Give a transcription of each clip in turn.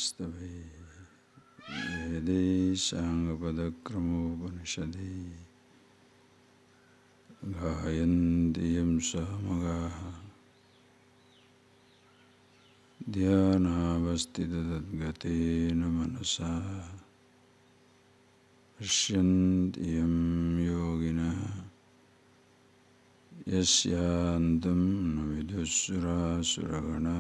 Stave Vede Sangapadakramopanishade Gayandiyam Samagaha Dhyanavastidadgate Namanasa Pashyantiyam Yogina Yasyantam Navidusura Suragana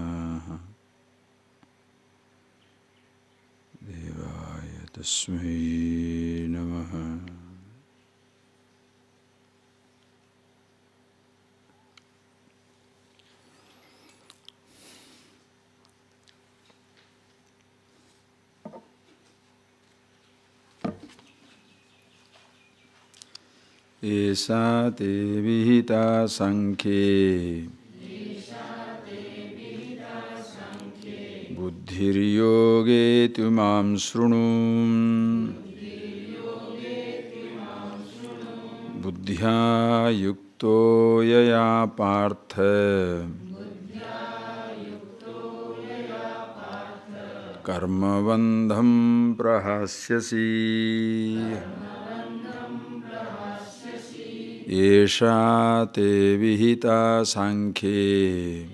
Devaya Tasmai Namaha. Esa te vihita sankhe buddhir yoge tumam shrunum buddhya yukto yaya partha karma bandham prahasyasi Esha te vihita sankhe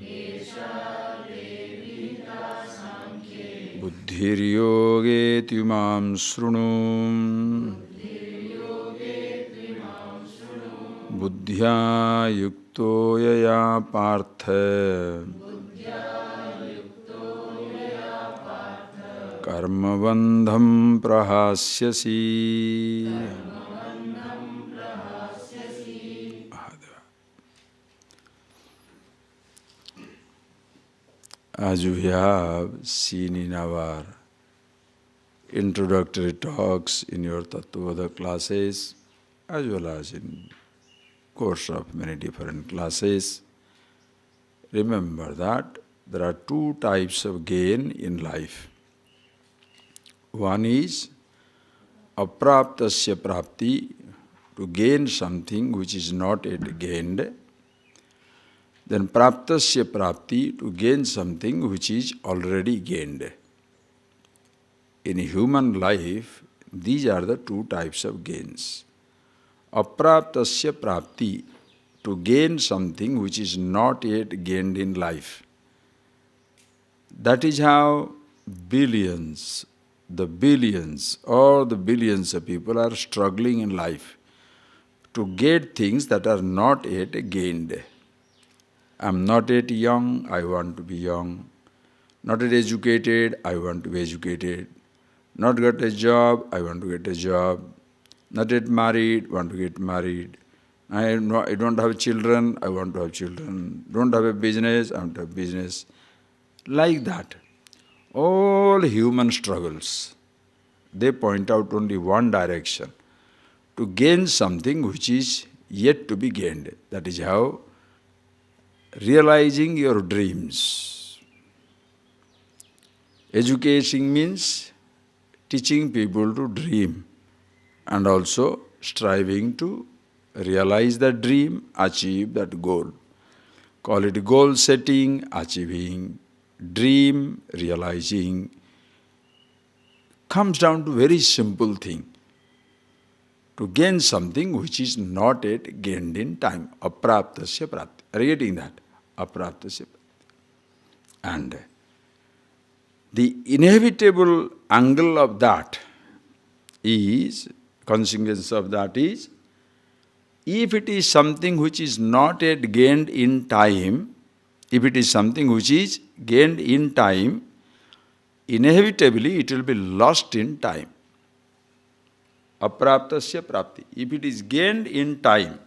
buddhir yoge tumam shrunum buddhya yukto yaya partha karma bandham prahasyasi. As we have seen in our introductory talks in your Tattvada classes, as well as in course of many different classes, remember that there are two types of gain in life. One is apraptasya prapti, to gain something which is not yet gained. Then praptasya prapti, to gain something which is already gained. In human life, these are the two types of gains. Apraptasya prapti, to gain something which is not yet gained in life. That is how billions of people are struggling in life to get things that are not yet gained. I am not yet young, I want to be young. Not yet educated, I want to be educated. Not got a job, I want to get a job. Not yet married, want to get married. I don't have children, I want to have children. Don't have a business, I want to have business. Like that. All human struggles, they point out only one direction. To gain something which is yet to be gained. That is how realizing your dreams. Education means teaching people to dream and also striving to realize that dream, achieve that goal. Call it goal setting, achieving, dream, realizing. Comes down to very simple thing. To gain something which is not yet gained in time. Apraptasya prapti. Are you getting that? Apraptasya prapti. And the inevitable angle of that is, consequence of that is, if it is something which is not yet gained in time, if it is something which is gained in time, inevitably it will be lost in time. Apraptasya prapti. If it is gained in time,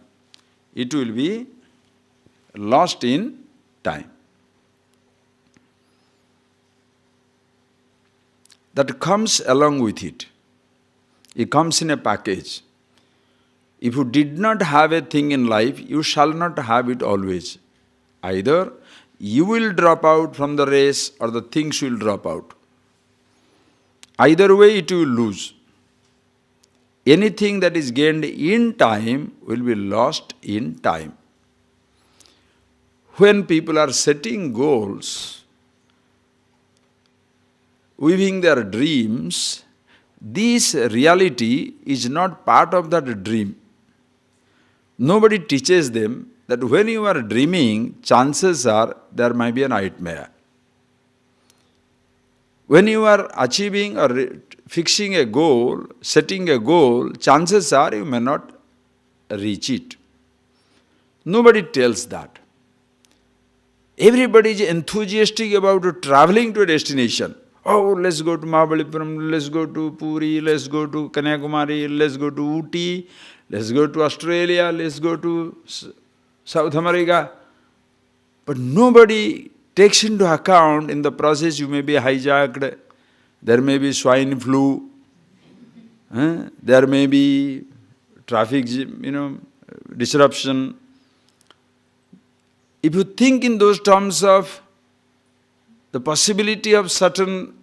it will be lost in time. That comes along with it. It comes in a package. If you did not have a thing in life, you shall not have it always. Either you will drop out from the race or the things will drop out. Either way it will lose. Anything that is gained in time will be lost in time. When people are setting goals, weaving their dreams, this reality is not part of that dream. Nobody teaches them that when you are dreaming, chances are there might be a nightmare. When you are achieving or fixing a goal, setting a goal, chances are you may not reach it. Nobody tells that. Everybody is enthusiastic about traveling to a destination. Oh, let's go to Mahabalipuram, let's go to Puri, let's go to Kanyakumari, let's go to Ooty, let's go to Australia, let's go to South America. But nobody takes into account in the process you may be hijacked, there may be swine flu, there may be traffic, disruption. If you think in those terms of the possibility of certain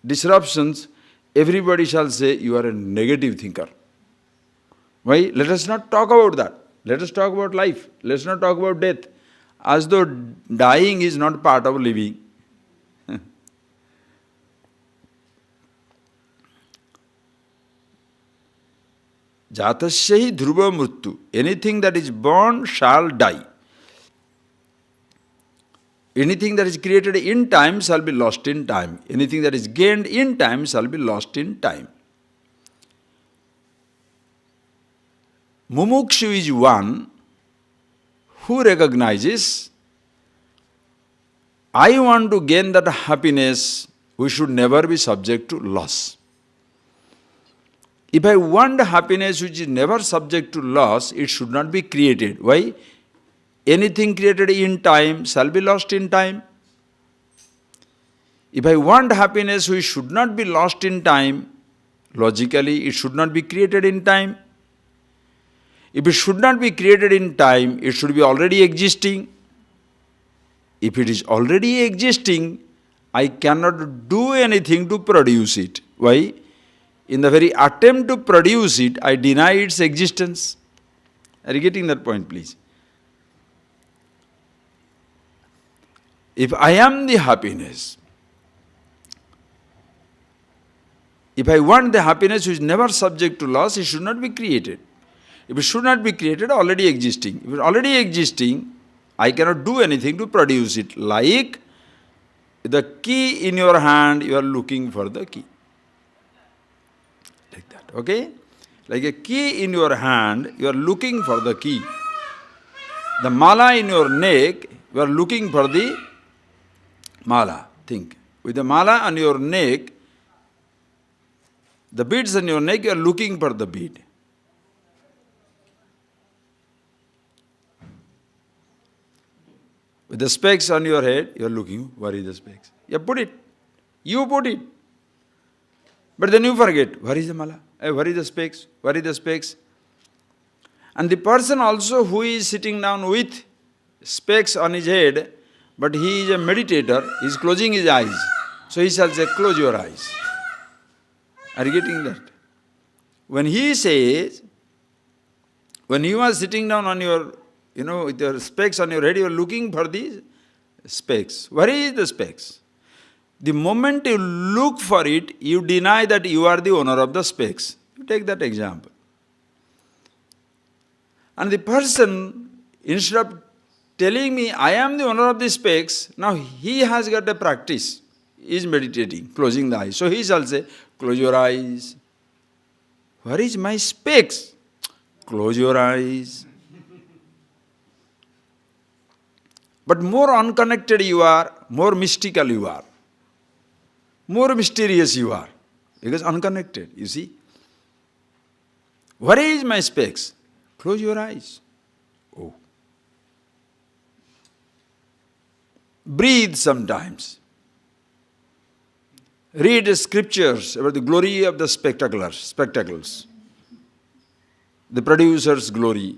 disruptions, everybody shall say you are a negative thinker. Why? Let us not talk about that. Let us talk about life. Let us not talk about death. As though dying is not part of living. Jatasya hi dhruva mrityu. Anything that is born shall die. Anything that is created in time shall be lost in time. Anything that is gained in time shall be lost in time. Mumukshu is one who recognizes, I want to gain that happiness, we should never be subject to loss. If I want happiness which is never subject to loss, it should not be created. Why? Anything created in time shall be lost in time. If I want happiness which should not be lost in time, logically it should not be created in time. If it should not be created in time, it should be already existing. If it is already existing, I cannot do anything to produce it. Why? In the very attempt to produce it, I deny its existence. Are you getting that point, please? If I am the happiness, if I want the happiness which is never subject to loss, it should not be created. If it should not be created, already existing. If it is already existing, I cannot do anything to produce it. Like the key in your hand, you are looking for the key. Like that, okay? Like a key in your hand, you are looking for the key. The mala in your neck, you are looking for the mala. Think. With the mala on your neck, the beads on your neck, you are looking for the bead. With the specs on your head, you are looking, where is the specs? You put it. You put it. But then you forget, where is the mala? Where is the specs? Where is the specs? And the person also who is sitting down with specs on his head, but he is a meditator, he is closing his eyes. So he shall say, close your eyes. Are you getting that? When he says, when you are sitting down on your, with your specs on your head, you are looking for the specs. Where is the specs? The moment you look for it, you deny that you are the owner of the specs. You take that example. And the person, instead of telling me, I am the owner of the specs, now he has got a practice. He is meditating, closing the eyes. So he shall say, close your eyes. Where is my specs? Close your eyes. But more unconnected you are, more mystical you are. More mysterious you are. Because unconnected, you see. Where is my specs? Close your eyes. Oh. Breathe sometimes. Read scriptures about the glory of the spectacles. The producer's glory,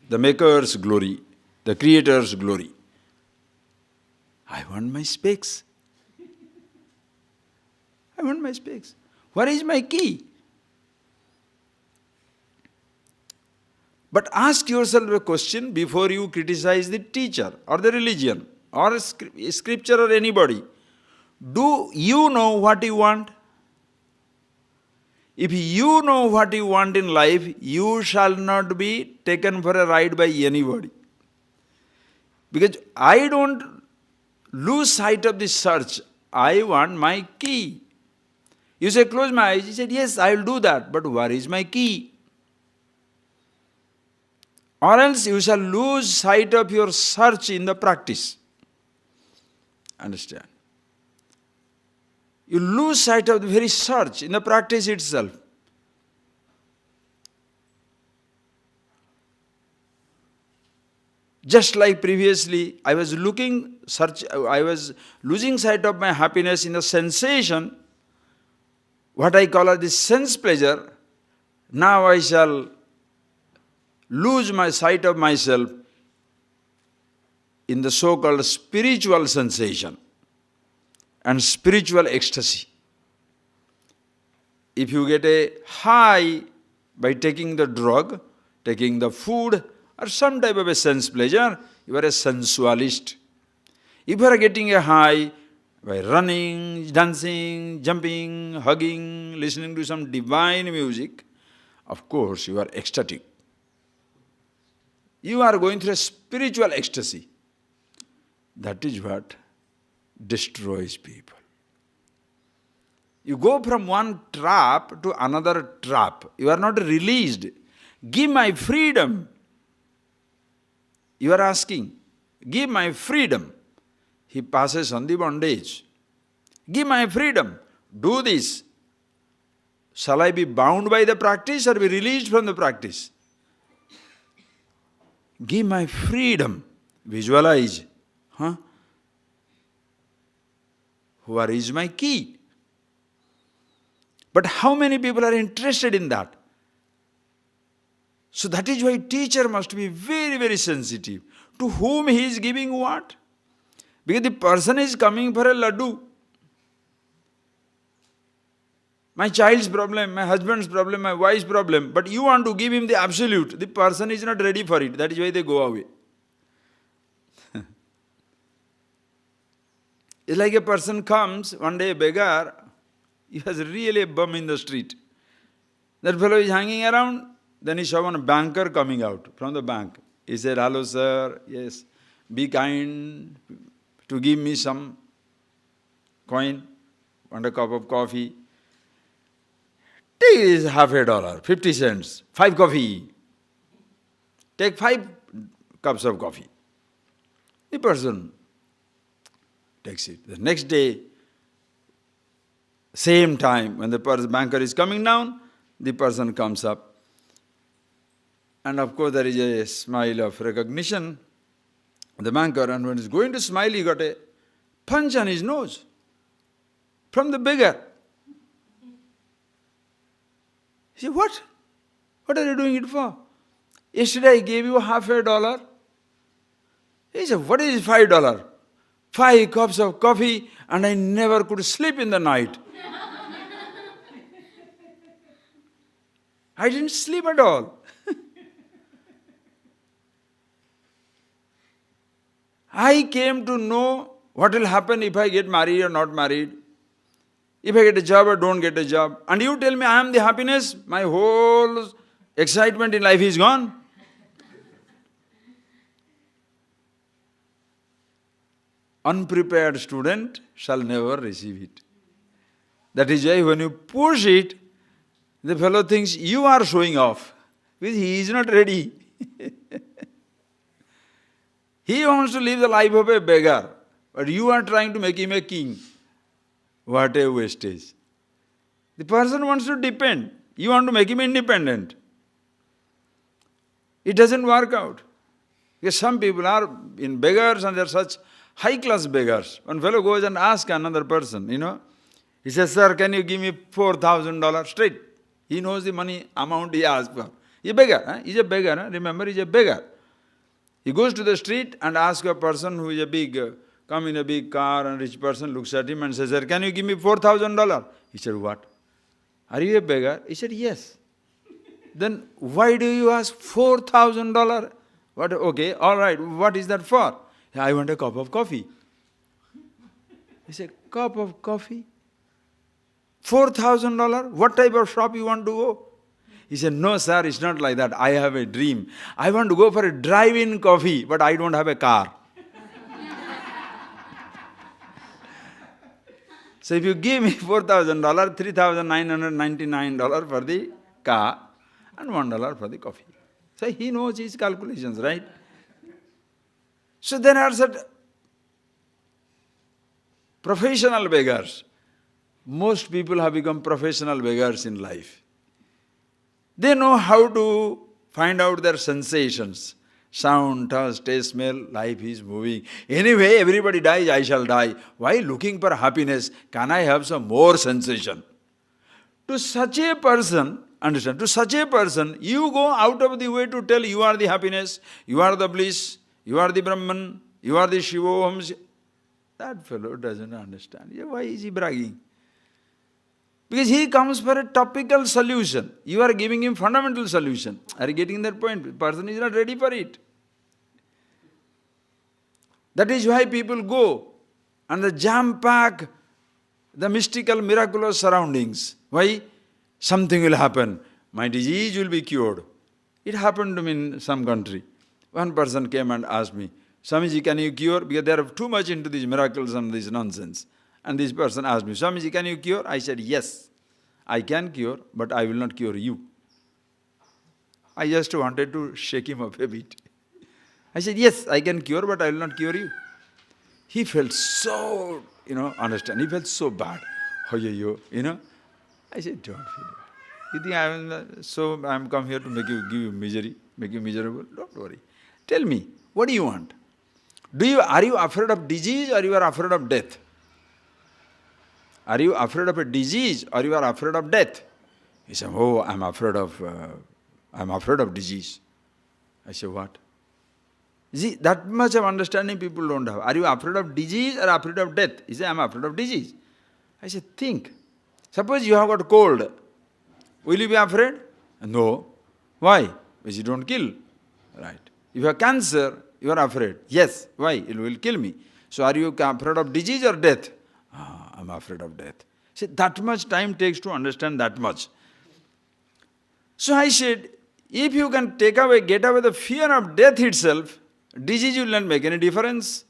the maker's glory, the creator's glory. I want my specs. I want my specs. Where is my key? But ask yourself a question before you criticize the teacher or the religion or scripture or anybody. Do you know what you want? If you know what you want in life, you shall not be taken for a ride by anybody. Because I don't lose sight of the search. I want my key. You say, close my eyes. He said, yes, I will do that. But where is my key? Or else you shall lose sight of your search in the practice. Understand? You lose sight of the very search in the practice itself. Just like previously, I was losing sight of my happiness in the sensation, what I call as the sense pleasure. Now I shall lose my sight of myself in the so-called spiritual sensation and spiritual ecstasy. If you get a high by taking the drug, taking the food, or some type of a sense pleasure, you are a sensualist. If you are getting a high by running, dancing, jumping, hugging, listening to some divine music, of course you are ecstatic. You are going through a spiritual ecstasy. That is what destroys people. You go from one trap to another trap. You are not released. Give my freedom. You are asking, give my freedom. He passes on the bondage. Give my freedom. Do this. Shall I be bound by the practice or be released from the practice? Give my freedom. Visualize. Where is my key? But how many people are interested in that? So that is why teacher must be very, very sensitive. To whom he is giving what? Because the person is coming for a laddu. My child's problem, my husband's problem, my wife's problem. But you want to give him the absolute. The person is not ready for it. That is why they go away. It's like a person comes, one day a beggar, he has really a bum in the street. That fellow is hanging around. Then he saw one banker coming out from the bank. He said, hello sir, yes, be kind to give me some coin, want a cup of coffee. Take this $50, 50 cents, 5 coffee. Take 5 cups of coffee. The person takes it. The next day, same time, when the banker is coming down, the person comes up. And of course there is a smile of recognition. The banker, and when he's going to smile, he got a punch on his nose from the beggar. He said, what? What are you doing it for? Yesterday I gave you $50. He said, what is $5? 5 cups of coffee, and I never could sleep in the night. I didn't sleep at all. I came to know what will happen if I get married or not married, if I get a job or don't get a job. And you tell me I am the happiness, my whole excitement in life is gone. Unprepared student shall never receive it. That is why when you push it, the fellow thinks you are showing off, because he is not ready. He wants to live the life of a beggar, but you are trying to make him a king. What a wastage. The person wants to depend. You want to make him independent. It doesn't work out. Because some people are in beggars and they are such high-class beggars. One fellow goes and asks another person, he says, sir, can you give me $4,000 straight? He knows the money amount he asked for. He's a beggar. He's a beggar. Remember, he's a beggar. He goes to the street and asks a person who is come in a big car, and rich person looks at him and says, sir, can you give me $4,000? He said, what? Are you a beggar? He said, yes. Then why do you ask $4,000? What? Okay, all right, what is that for? I want a cup of coffee. He said, cup of coffee. $4,000? What type of shop you want to go? He said, no sir, it's not like that. I have a dream. I want to go for a drive-in coffee, but I don't have a car. So if you give me $4,000, $3,999 for the car and $1 for the coffee. So he knows his calculations, right? So there are certain professional beggars. Most people have become professional beggars in life. They know how to find out their sensations. Sound, touch, taste, smell, life is moving. Anyway, everybody dies, I shall die. Why looking for happiness? Can I have some more sensation? To such a person, understand, to such a person, you go out of the way to tell you are the happiness, you are the bliss, you are the Brahman, you are the Shivoham. That fellow doesn't understand. Why is he bragging? Because he comes for a topical solution. You are giving him fundamental solution. Are you getting that point? The person is not ready for it. That is why people go and the jam-pack the mystical, miraculous surroundings. Why? Something will happen. My disease will be cured. It happened to me in some country. One person came and asked me, Swamiji, can you cure? Because they are too much into these miracles and this nonsense. And this person asked me, Swamiji, can you cure? I said, yes, I can cure, but I will not cure you. I just wanted to shake him up a bit. I said, yes, I can cure, but I will not cure you. He felt so, understand, he felt so bad. I said, don't feel bad. You think I am come here to give you misery, make you miserable? Don't worry. Tell me, what do you want? Are you afraid of disease or you are afraid of death? Are you afraid of a disease or you are afraid of death? He said, oh, I'm afraid of disease. I said, what? See, that much of understanding people don't have. Are you afraid of disease or afraid of death? He said, I'm afraid of disease. I said, think. Suppose you have got cold. Will you be afraid? No. Why? Because you don't kill. Right. If you have cancer, you are afraid. Yes. Why? It will kill me. So are you afraid of disease or death? I'm afraid of death. See, that much time takes to understand that much. So I said, if you can get away the fear of death itself, disease will not make any difference.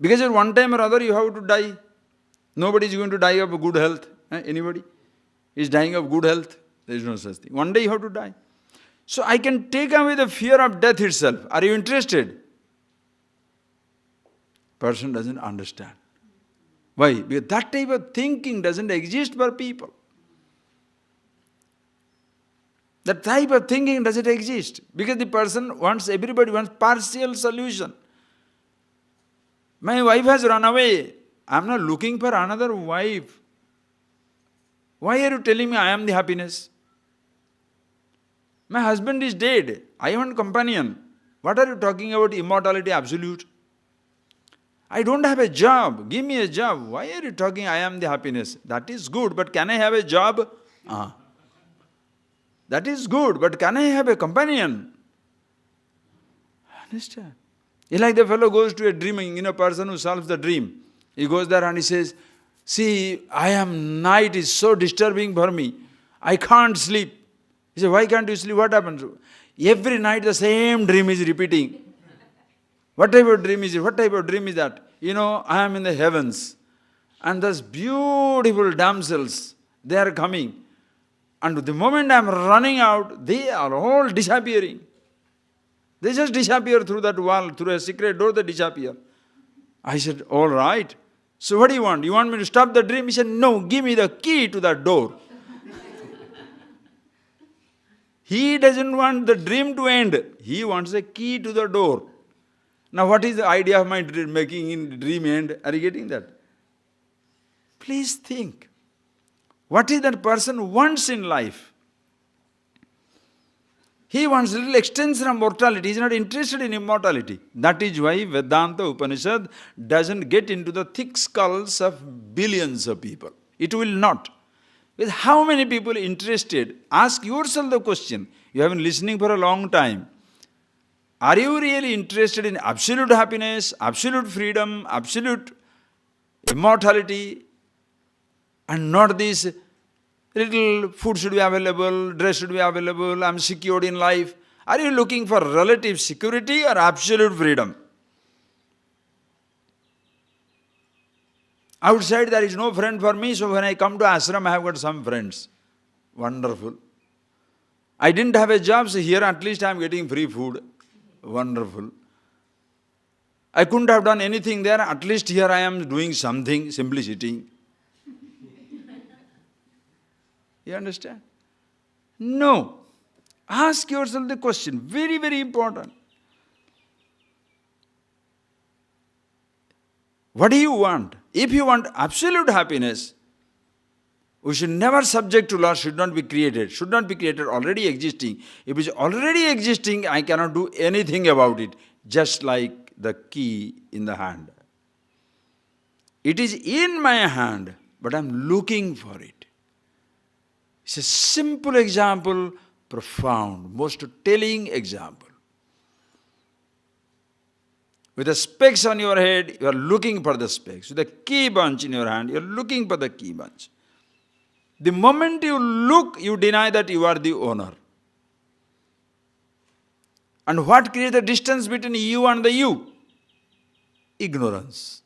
Because at one time or other you have to die. Nobody is going to die of good health. Anybody is dying of good health? There is no such thing. One day you have to die. So I can take away the fear of death itself. Are you interested? Person doesn't understand. Why? Because that type of thinking doesn't exist for people. That type of thinking doesn't exist. Because the person everybody wants partial solution. My wife has run away. I am not looking for another wife. Why are you telling me I am the happiness? My husband is dead. I want companion. What are you talking about immortality absolute? I don't have a job. Give me a job. Why are you talking I am the happiness? That is good, but can I have a job? That is good, but can I have a companion? Understand? It's like the fellow goes to a dreaming, person who solves the dream. He goes there and he says, see, night is so disturbing for me. I can't sleep. He says, why can't you sleep? What happens? Every night the same dream is repeating. What type of dream is it? What type of dream is that? I am in the heavens. And those beautiful damsels, they are coming. And the moment I am running out, they are all disappearing. They just disappear through that wall, through a secret door, they disappear. I said, all right. So what do you want? You want me to stop the dream? He said, no, give me the key to that door. He doesn't want the dream to end. He wants a key to the door. Now what is the idea of my making in dream end? Are you getting that? Please think. What is that person wants in life? He wants a little extension of mortality. He is not interested in immortality. That is why Vedanta Upanishad doesn't get into the thick skulls of billions of people. It will not. With how many people interested? Ask yourself the question. You have been listening for a long time. Are you really interested in absolute happiness, absolute freedom, absolute immortality, and not this little food should be available, dress should be available, I'm secured in life. Are you looking for relative security or absolute freedom? Outside there is no friend for me, so when I come to ashram I have got some friends. Wonderful. I didn't have a job, so here at least I am getting free food. Wonderful. I couldn't have done anything there, at least here I am doing something, simply sitting. You understand? No. Ask yourself the question, very, very important. What do you want? If you want absolute happiness, we should never subject to law, should not be created, already existing. If it is already existing, I cannot do anything about it, just like the key in the hand. It is in my hand, but I am looking for it. It's a simple example, profound, most telling example. With the specs on your head, you are looking for the specs. With the key bunch in your hand, you are looking for the key bunch. The moment you look, you deny that you are the owner. And what creates the distance between you and the you? Ignorance.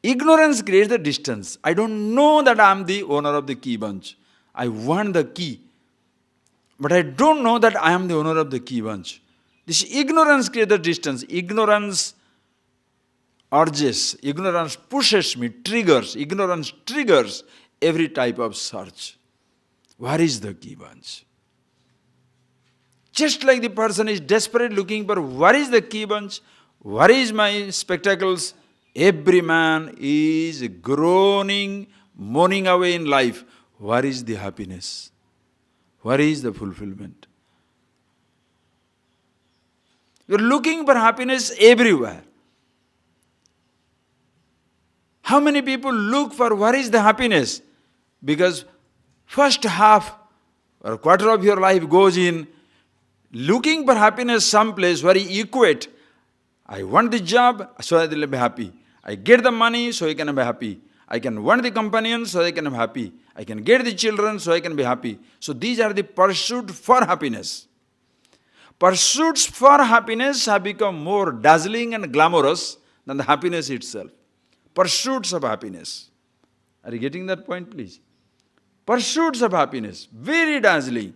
Ignorance creates the distance. I don't know that I am the owner of the key bunch. I want the key. But I don't know that I am the owner of the key bunch. This ignorance creates the distance. Ignorance urges, ignorance pushes me, triggers. Ignorance triggers every type of search. Where is the key bunch? Just like the person is desperate looking for where is the key bunch, where is my spectacles, every man is groaning, moaning away in life. Where is the happiness? Where is the fulfillment? You are looking for happiness everywhere. How many people look for where is the happiness? Because first half or quarter of your life goes in looking for happiness someplace where you equate. I want the job, so I will be happy. I get the money, so I can be happy. I can want the companion, so I can be happy. I can get the children, so I can be happy. So these are the pursuit for happiness. Pursuits for happiness have become more dazzling and glamorous than the happiness itself. Pursuits of happiness. Are you getting that point, please? Pursuits of happiness, very dazzling.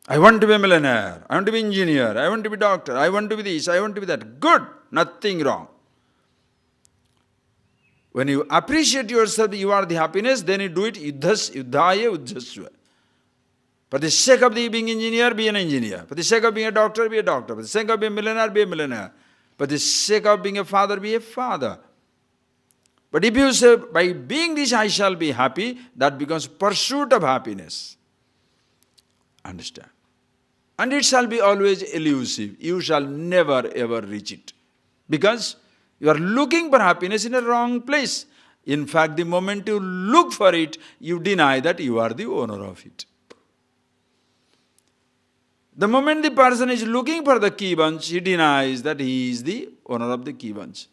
I want to be a millionaire, I want to be an engineer, I want to be a doctor, I want to be this, I want to be that. Good, nothing wrong. When you appreciate yourself, you are the happiness, then you do it yuddhaya ujjasva. For the sake of being engineer, be an engineer. For the sake of being a doctor, be a doctor. For the sake of being a millionaire, be a millionaire. For the sake of being a father, be a father. But if you say, by being this I shall be happy, that becomes pursuit of happiness. Understand? And it shall be always elusive. You shall never ever reach it. Because you are looking for happiness in a wrong place. In fact, the moment you look for it, you deny that you are the owner of it. The moment the person is looking for the key bunch, he denies that he is the owner of the key bunch.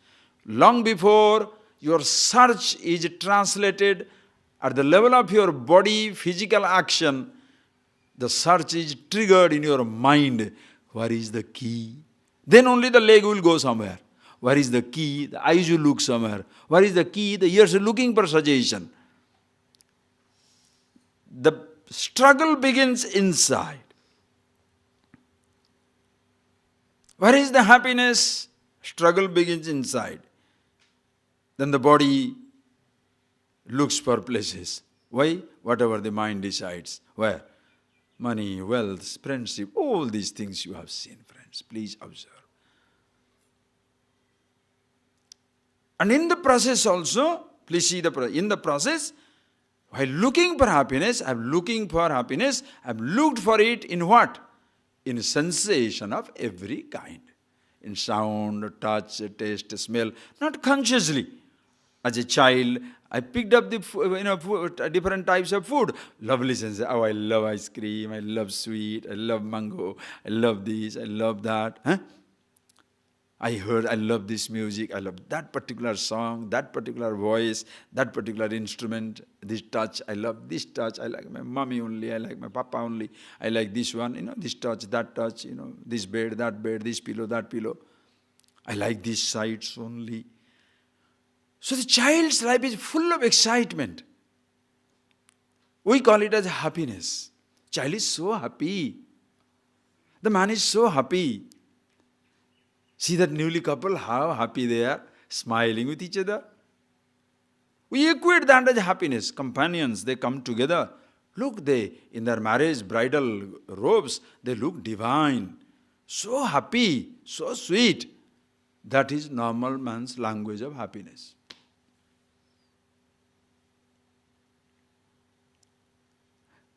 Long before your search is translated at the level of your body, physical action, the search is triggered in your mind. Where is the key? Then only the leg will go somewhere. Where is the key? The eyes will look somewhere. Where is the key? The ears are looking for suggestion. The struggle begins inside. Where is the happiness? Struggle begins inside. Then the body looks for places. Why? Whatever the mind decides. Where? Money, wealth, friendship, all these things you have seen, friends. Please observe. And in the process also, please see in the process, while looking for happiness, I am looking for happiness, I have looked for it in what? In sensation of every kind. In sound, touch, taste, smell, not consciously. As a child, I picked up the different types of food. Lovely sense. Oh, I love ice cream, I love sweet, I love mango, I love this, I love that. Huh? I love this music, I love that particular song, that particular voice, that particular instrument, this touch, I love this touch, I like my mommy only, I like my papa only, I like this one, this touch, this bed, this pillow, that pillow. I like these sights only. So the child's life is full of excitement. We call it as happiness. Child is so happy. The man is so happy. See that newly couple, how happy they are, smiling with each other. We equate that as happiness. Companions, they come together. Look, they, in their marriage bridal robes, they look divine. So happy, so sweet. That is normal man's language of happiness.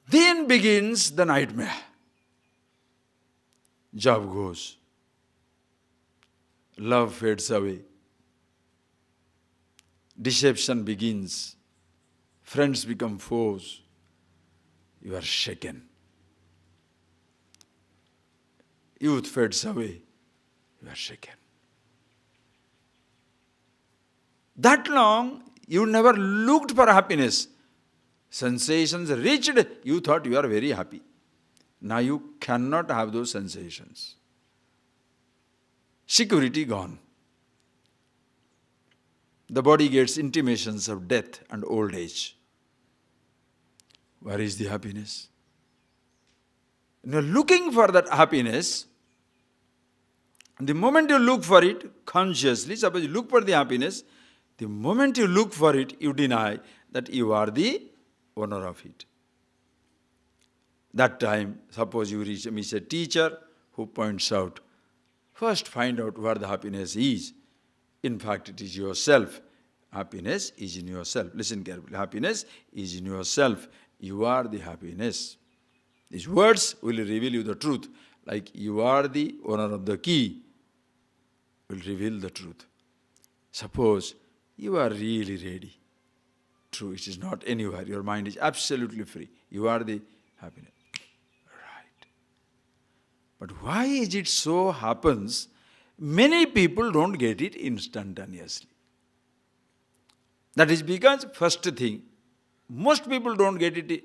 Then begins the nightmare. Job goes. Love fades away. Deception begins. Friends become foes. You are shaken. Youth fades away. You are shaken. That long, you never looked for happiness. Sensations reached, you thought you are very happy. Now you cannot have those sensations. Security gone. The body gets intimations of death and old age. Where is the happiness? When you are looking for that happiness, the moment you look for it consciously, suppose you look for the happiness, the moment you look for it, you deny that you are the owner of it. That time, suppose you meet a teacher who points out, first find out where the happiness is. In fact, it is yourself. Happiness is in yourself. Listen carefully. Happiness is in yourself. You are the happiness. These words will reveal you the truth. Like you are the owner of the key, will reveal the truth. Suppose you are really ready. True, it is not anywhere. Your mind is absolutely free. You are the happiness. Right. But why is it so happens? Many people don't get it instantaneously. That is because, first thing, most people don't get it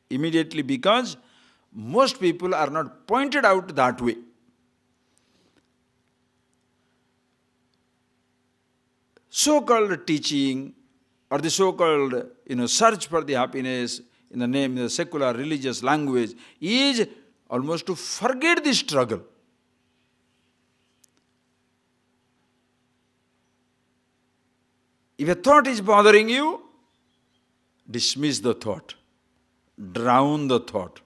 immediately because most people are not pointed out that way. So-called teaching or the so-called search for the happiness in the name of the secular religious language is almost to forget the struggle. If a thought is bothering you, dismiss the thought, drown the thought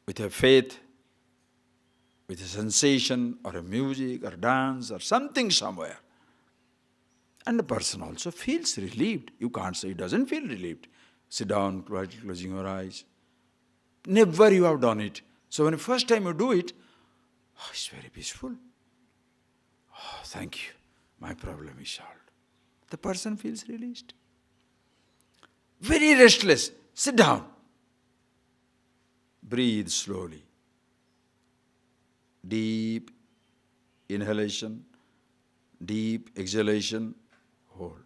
with a faith, with a sensation or a music or dance or something somewhere. And the person also feels relieved. You can't say he doesn't feel relieved. Sit down, quietly closing your eyes. Never you have done it. So when the first time you do it, it's very peaceful. Oh, thank you. My problem is solved. The person feels released. Very restless. Sit down. Breathe slowly. Deep inhalation, deep exhalation, hold.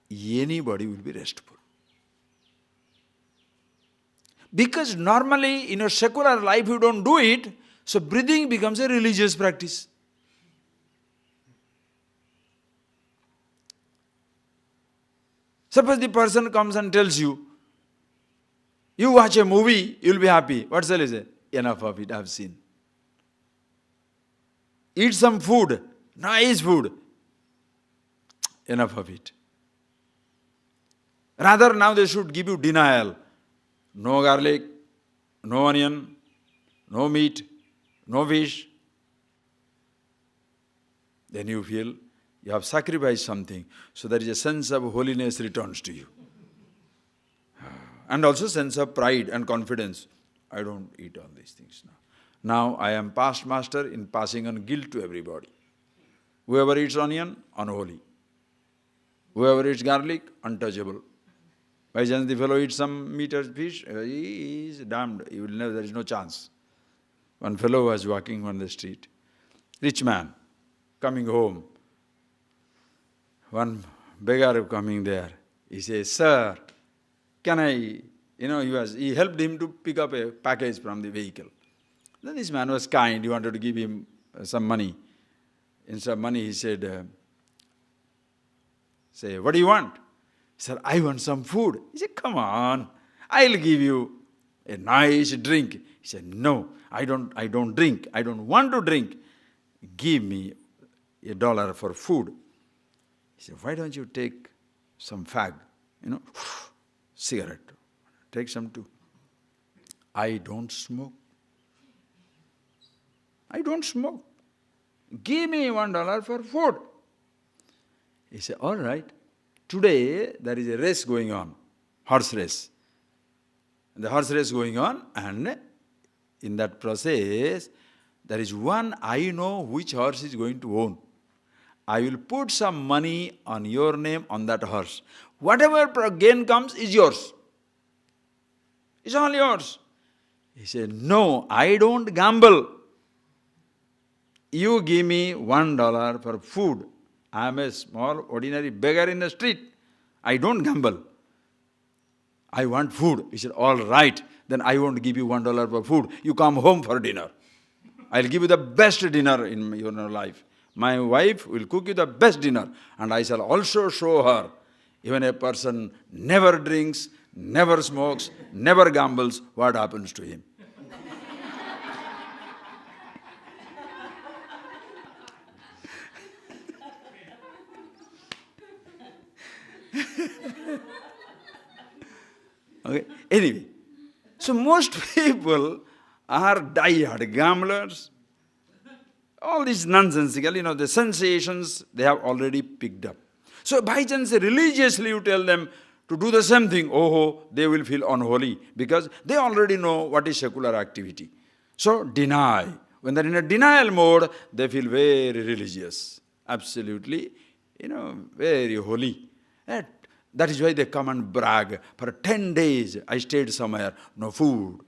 Anybody will be restful. Because normally in your secular life you don't do it, so breathing becomes a religious practice. Suppose the person comes and tells you, you watch a movie, you'll be happy. What shall I say? Enough of it, I have seen. Eat some food, nice food. Enough of it. Rather, now they should give you denial. No garlic, no onion, no meat, no fish. Then you feel you have sacrificed something. So there is a sense of holiness returns to you. And also sense of pride and confidence. I don't eat all these things now. Now I am past master in passing on guilt to everybody. Whoever eats onion, unholy. Whoever eats garlic, untouchable. By chance the fellow eats some meat or fish, he is damned. He will never, there is no chance. One fellow was walking on the street, rich man, coming home. One beggar coming there. He says, "Sir, can I..." He helped him to pick up a package from the vehicle. Then this man was kind. He wanted to give him some money. Instead of money, he said, "Say, what do you want?" He said, "I want some food." He said, "Come on, I'll give you a nice drink." He said, "No, I don't drink. I don't want to drink. Give me $1 for food." He said, "Why don't you take some fag, cigarette? Take some too." "I don't smoke. I don't smoke. Give me $1 for food." He said, "All right. Today there is a race going on, horse race. The horse race going on, and in that process, there is one I know which horse is going to own. I will put some money on your name on that horse. Whatever gain comes is yours. It's all yours." He said, "No, I don't gamble. You give me $1 for food. I am a small, ordinary beggar in the street. I don't gamble. I want food." He said, "All right, then I won't give you $1 for food. You come home for dinner. I'll give you the best dinner in your life. My wife will cook you the best dinner, and I shall also show her, even a person never drinks, never smokes, never gambles, what happens to him." Okay. Anyway, so most people are die-hard gamblers. All these nonsensical, the sensations they have already picked up. So by chance religiously you tell them to do the same thing, they will feel unholy because they already know what is secular activity. So deny. When they're in a denial mode, they feel very religious. Absolutely, very holy. That is why they come and brag. For 10 days I stayed somewhere, no food,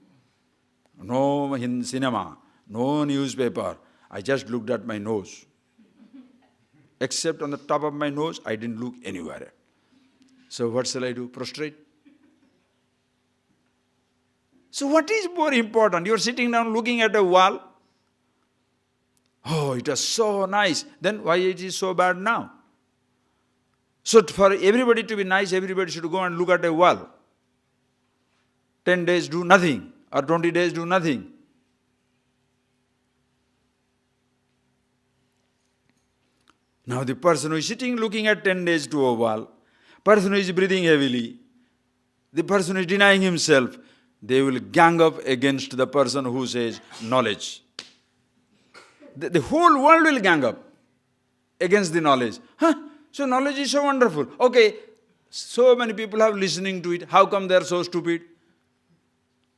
no cinema, no newspaper. I just looked at my nose. Except on the top of my nose, I didn't look anywhere. So what shall I do? Prostrate? So what is more important? You are sitting down looking at a wall. Oh, it was so nice. Then why it is so bad now? So for everybody to be nice, everybody should go and look at a wall. 10 days do nothing, or 20 days do nothing. Now the person who is sitting looking at 10 days to a wall, person who is breathing heavily, the person who is denying himself, they will gang up against the person who says knowledge. The whole world will gang up against the knowledge. So knowledge is so wonderful. Okay, so many people are listening to it. How come they are so stupid?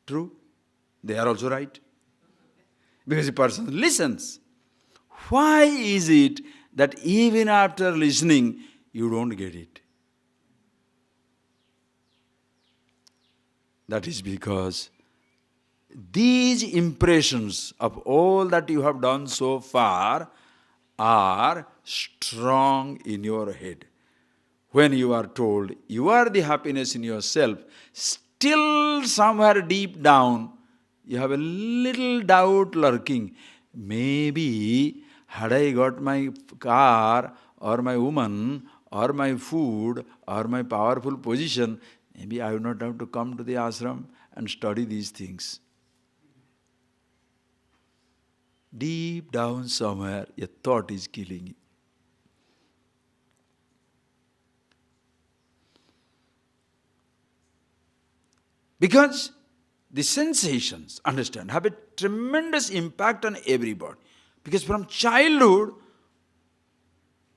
True, they are also right. Because the person listens. Why is it that even after listening, you don't get it? That is because these impressions of all that you have done so far are strong in your head. When you are told you are the happiness in yourself, still somewhere deep down you have a little doubt lurking. Maybe had I got my car or my woman or my food or my powerful position, maybe I would not have to come to the ashram and study these things. Deep down somewhere, a thought is killing you. Because the sensations, understand, have a tremendous impact on everybody. Because from childhood,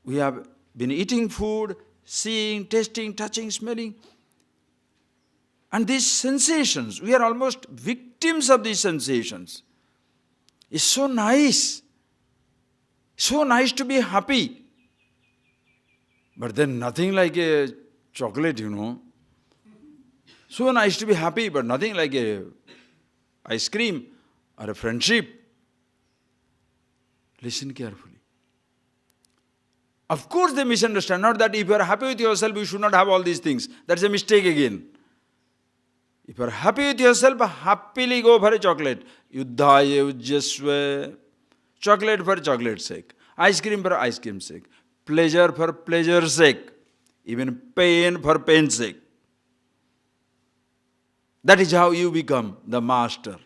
we have been eating food, seeing, tasting, touching, smelling. And these sensations, we are almost victims of these sensations. It's so nice. So nice to be happy. But then nothing like a chocolate, So nice to be happy, but nothing like a ice cream or a friendship Listen carefully. Of course they misunderstand. Not that if you are happy with yourself, you should not have all these things. That's a mistake again. If you are happy with yourself, happily go for a chocolate. Yuddhaya ujjasva. Chocolate for chocolate's sake. Ice cream for ice cream's sake. Pleasure for pleasure's sake. Even pain for pain's sake. That is how you become the master.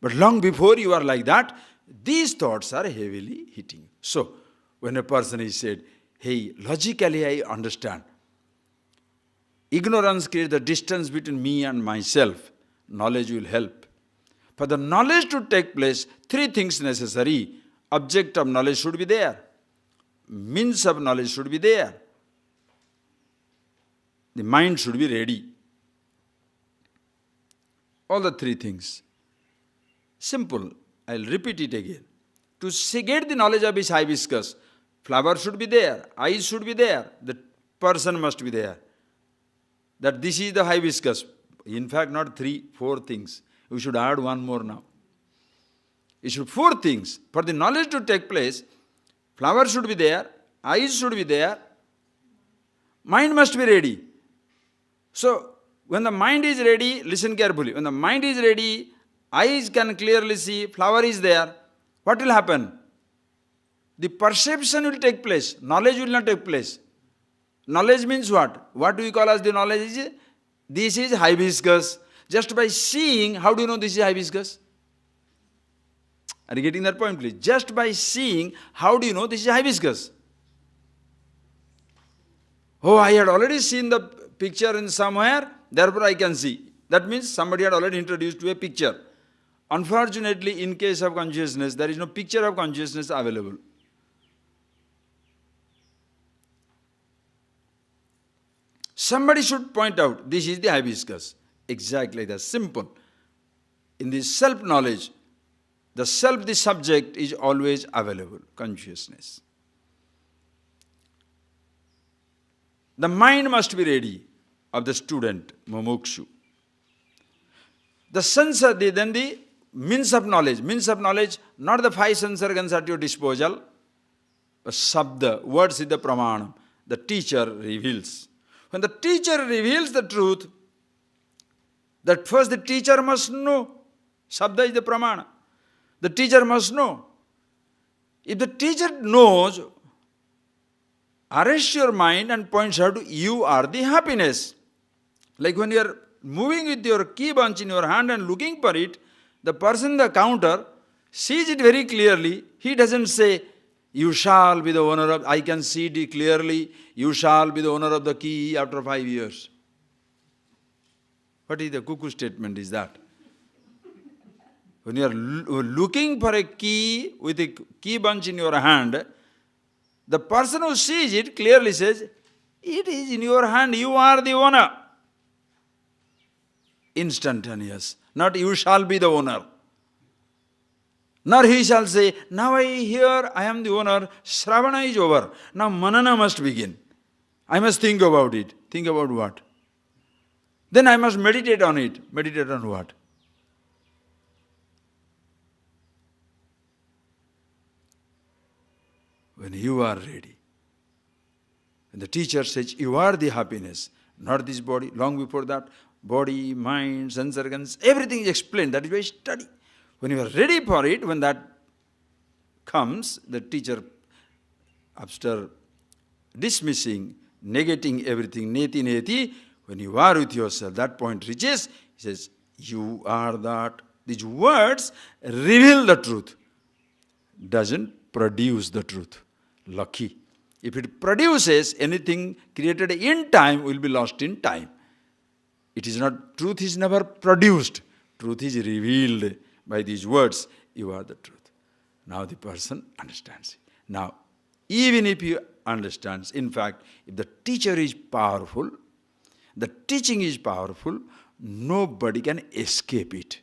But long before you are like that, these thoughts are heavily hitting. So, when a person is said, hey, logically I understand. Ignorance creates the distance between me and myself. Knowledge will help. For the knowledge to take place, three things necessary. Object of knowledge should be there. Means of knowledge should be there. The mind should be ready. All the three things. Simple. I'll repeat it again. To get the knowledge of his hibiscus, flower should be there, eyes should be there, the person must be there. That this is the hibiscus. In fact, not three, four things. We should add one more now. It should four things. For the knowledge to take place, flower should be there, eyes should be there, mind must be ready. So, when the mind is ready, listen carefully. When the mind is ready, eyes can clearly see, flower is there, what will happen? The perception will take place, knowledge will not take place. Knowledge means what? What do we call as the knowledge? This is hibiscus. Just by seeing, how do you know this is hibiscus? Are you getting that point, please? Just by seeing, how do you know this is hibiscus? Oh, I had already seen the picture in somewhere, therefore I can see. That means somebody had already introduced to a picture. Unfortunately, in case of consciousness, there is no picture of consciousness available. Somebody should point out, this is the hibiscus. Exactly that, simple. In the self-knowledge, the self, the subject, is always available, consciousness. The mind must be ready of the student, mumukshu. The sense, then the means of knowledge, not the five sense organs at your disposal, but sabda, words is the pramanam, the teacher reveals. When the teacher reveals the truth, that first the teacher must know. Sabda is the pramana. The teacher must know. If the teacher knows, arrests your mind and points out, you are the happiness. Like when you are moving with your key bunch in your hand and looking for it, the person, the counter, sees it very clearly. He doesn't say, you shall be the owner of, I can see it clearly, you shall be the owner of the key after 5 years. What is the cuckoo statement is that? When you are looking for a key with a key bunch in your hand, the person who sees it clearly says, it is in your hand, you are the owner. Instantaneous. Not you shall be the owner. Nor he shall say, now I hear I am the owner, Shravana is over. Now Manana must begin. I must think about it. Think about what? Then I must meditate on it. Meditate on what? When you are ready. And the teacher says, you are the happiness, not this body. Long before that, body, mind, sense organs, everything is explained. That is why study. When you are ready for it, when that comes, the teacher, after dismissing, negating everything, neti neti, when you are with yourself, that point reaches, he says, you are that. These words reveal the truth. Doesn't produce the truth. Lucky. If it produces anything created in time, will be lost in time. It is not, truth is never produced. Truth is revealed by these words. You are the truth. Now the person understands it. Now, even if he understands, in fact, if the teacher is powerful, the teaching is powerful, nobody can escape it.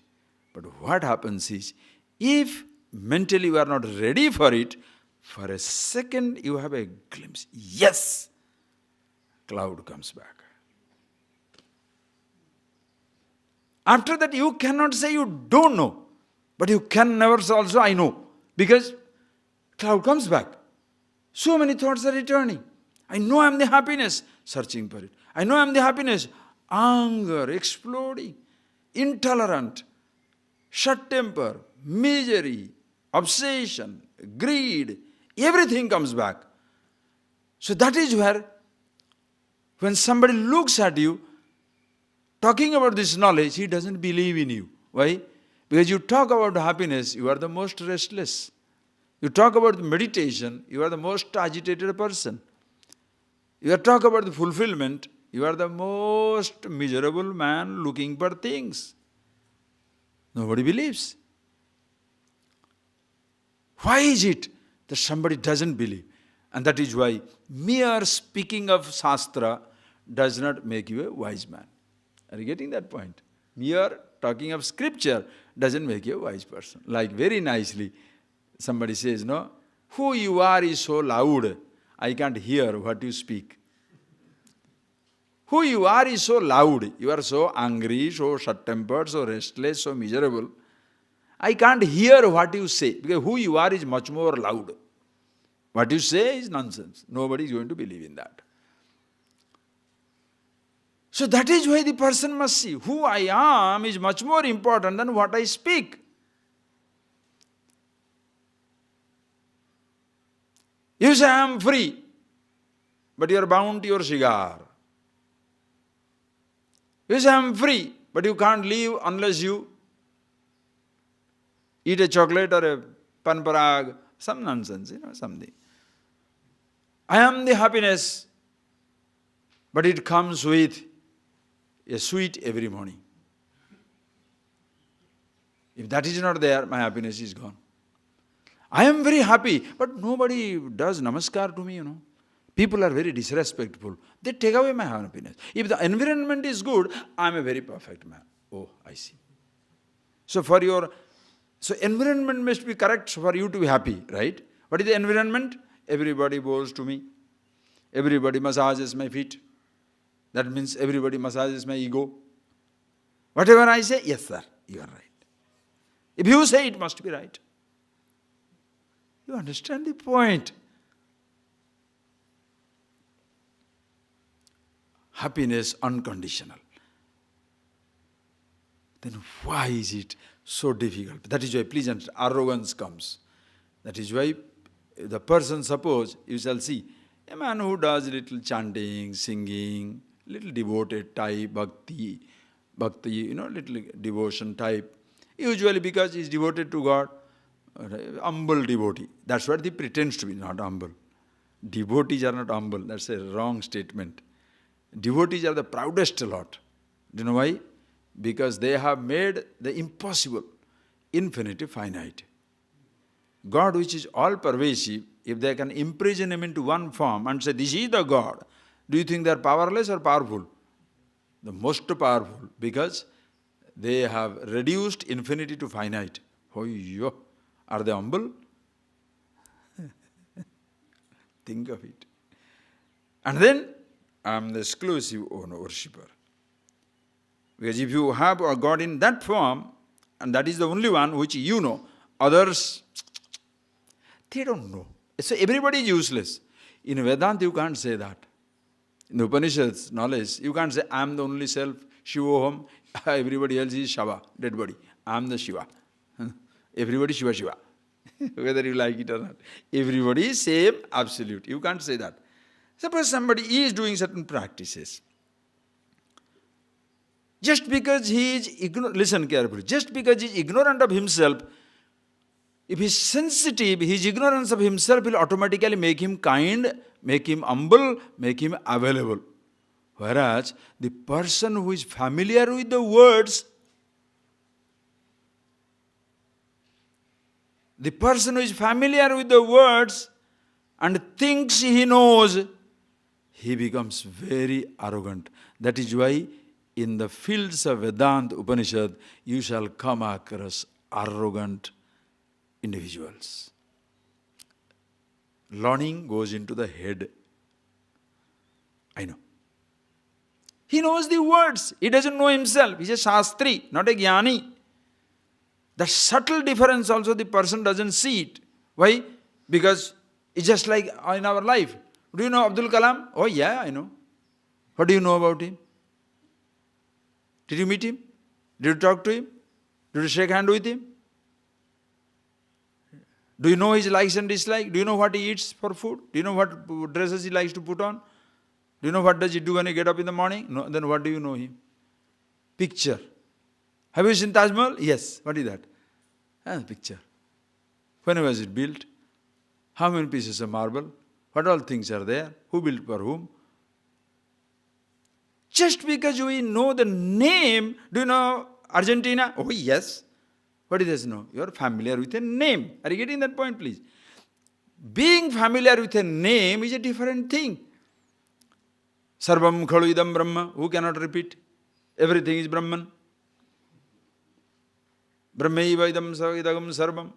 But what happens is, if mentally you are not ready for it, for a second you have a glimpse. Yes! Cloud comes back. After that, you cannot say you don't know. But you can never say also, I know. Because cloud comes back. So many thoughts are returning. I know I am the happiness, searching for it. I know I am the happiness, anger, exploding, intolerant, short temper, misery, obsession, greed, everything comes back. So that is where, when somebody looks at you, talking about this knowledge, he doesn't believe in you. Why? Because you talk about happiness, you are the most restless. You talk about meditation, you are the most agitated person. You talk about the fulfillment, you are the most miserable man looking for things. Nobody believes. Why is it that somebody doesn't believe? And that is why mere speaking of Shastra does not make you a wise man. Are you getting that point? Mere talking of scripture doesn't make you a wise person. Like very nicely, somebody says, no, who you are is so loud, I can't hear what you speak. Who you are is so loud, you are so angry, so short-tempered, so restless, so miserable. I can't hear what you say, because who you are is much more loud. What you say is nonsense. Nobody is going to believe in that. So that is why the person must see, who I am is much more important than what I speak. You say, I am free, but you are bound to your cigar. You say, I am free, but you can't leave unless you eat a chocolate or a pan parag, some nonsense, something. I am the happiness, but it comes with a sweet every morning. If that is not there, my happiness is gone. I am very happy, but nobody does namaskar to me, People are very disrespectful. They take away my happiness. If the environment is good, I am a very perfect man. Oh, I see. So environment must be correct for you to be happy, right? What is the environment? Everybody bows to me. Everybody massages my feet. That means everybody massages my ego. Whatever I say, yes sir, you are right. If you say, it must be right. You understand the point? Happiness unconditional. Then why is it so difficult? That is why, please understand, arrogance comes. That is why the person, suppose, you shall see, a man who does little chanting, singing, little devoted type, bhakti, little devotion type, usually because he is devoted to God, humble devotee. That's what he pretends to be, not humble. Devotees are not humble. That's a wrong statement. Devotees are the proudest lot. Do you know why? Because they have made the impossible infinity finite. God, which is all pervasive, if they can imprison him into one form and say, this is the God, do you think they are powerless or powerful? The most powerful, because they have reduced infinity to finite. Oh, yo. Are they humble? Think of it. And then, I am the exclusive worshipper. Because if you have a God in that form, and that is the only one which you know, others, they don't know. So everybody is useless. In Vedanta, you can't say that. In the Upanishads knowledge, you can't say, I am the only self, Shivoham, everybody else is Shava, dead body. I am the Shiva. Everybody Shiva Shiva. Whether you like it or not. Everybody is same, absolute. You can't say that. Suppose somebody is doing certain practices. Just because he is ignorant, listen carefully, just because he is ignorant of himself, if he is sensitive, his ignorance of himself will automatically make him kind, make him humble, make him available. Whereas the person who is familiar with the words, and thinks he knows, he becomes very arrogant. That is why in the fields of Vedanta Upanishad, you shall come across arrogant individuals. Learning goes into the head. I know. He knows the words. He doesn't know himself. He's a Shastri, not a Jnani. The subtle difference also the person doesn't see it. Why? Because it's just like in our life. Do you know Abdul Kalam? Oh yeah, I know. What do you know about him? Did you meet him? Did you talk to him? Did you shake hand with him? Do you know his likes and dislikes? Do you know what he eats for food? Do you know what dresses he likes to put on? Do you know what does he do when he get up in the morning? No, then what do you know him? Picture. Have you seen Taj Mahal? Yes. What is that? Picture. When was it built? How many pieces of marble? What all things are there? Who built for whom? Just because we know the name, do you know Argentina? Oh yes. What is this? No, you are familiar with a name. Are you getting that point, please? Being familiar with a name is a different thing. Sarvam khalu idam brahma. Who cannot repeat? Everything is Brahman. Brahmaiva idam idagam sarvam.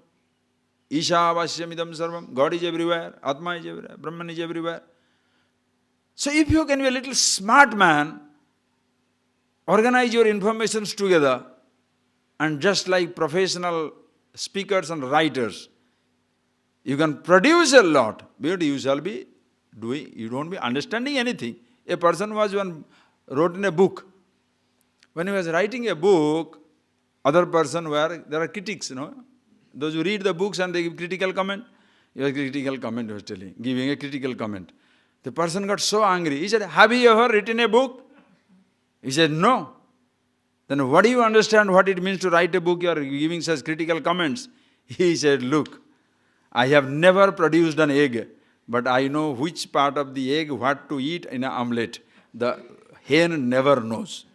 Isha avasyam idam sarvam. God is everywhere. Atma is everywhere. Brahman is everywhere. So if you can be a little smart man, organize your informations together, and just like professional speakers and writers, you can produce a lot, but you shall be doing, you don't be understanding anything. A person wrote in a book. When he was writing a book, other person there are critics, those who read the books and they give critical comment. Your critical comment was telling, giving a critical comment. The person got so angry. He said, have you ever written a book? He said, no. Then what do you understand what it means to write a book? You are giving such critical comments. He said, look, I have never produced an egg, but I know which part of the egg, what to eat in an omelette. The hen never knows.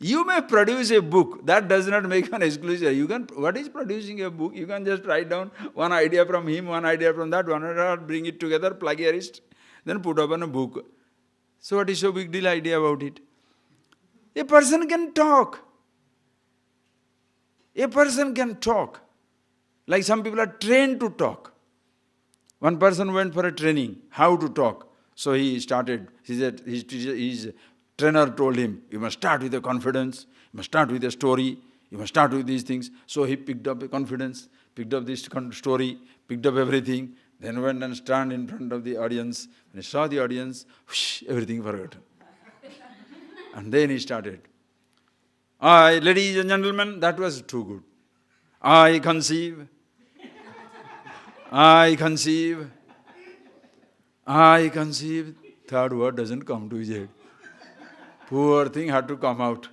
You may produce a book. That does not make an exclusion. What is producing a book? You can just write down one idea from him, one idea from that, one, bring it together, plagiarist, then put up in a book. So what is so big deal idea about it? A person can talk. A person can talk. Like some people are trained to talk. One person went for a training, how to talk. So he started, his trainer told him, you must start with a confidence, you must start with a story, you must start with these things. So he picked up a confidence, picked up this story, picked up everything, then went and stand in front of the audience. When he saw the audience, whoosh, everything forgotten. And then he started. Ladies and gentlemen, that was too good. I conceive. Third word doesn't come to his head. Poor thing had to come out.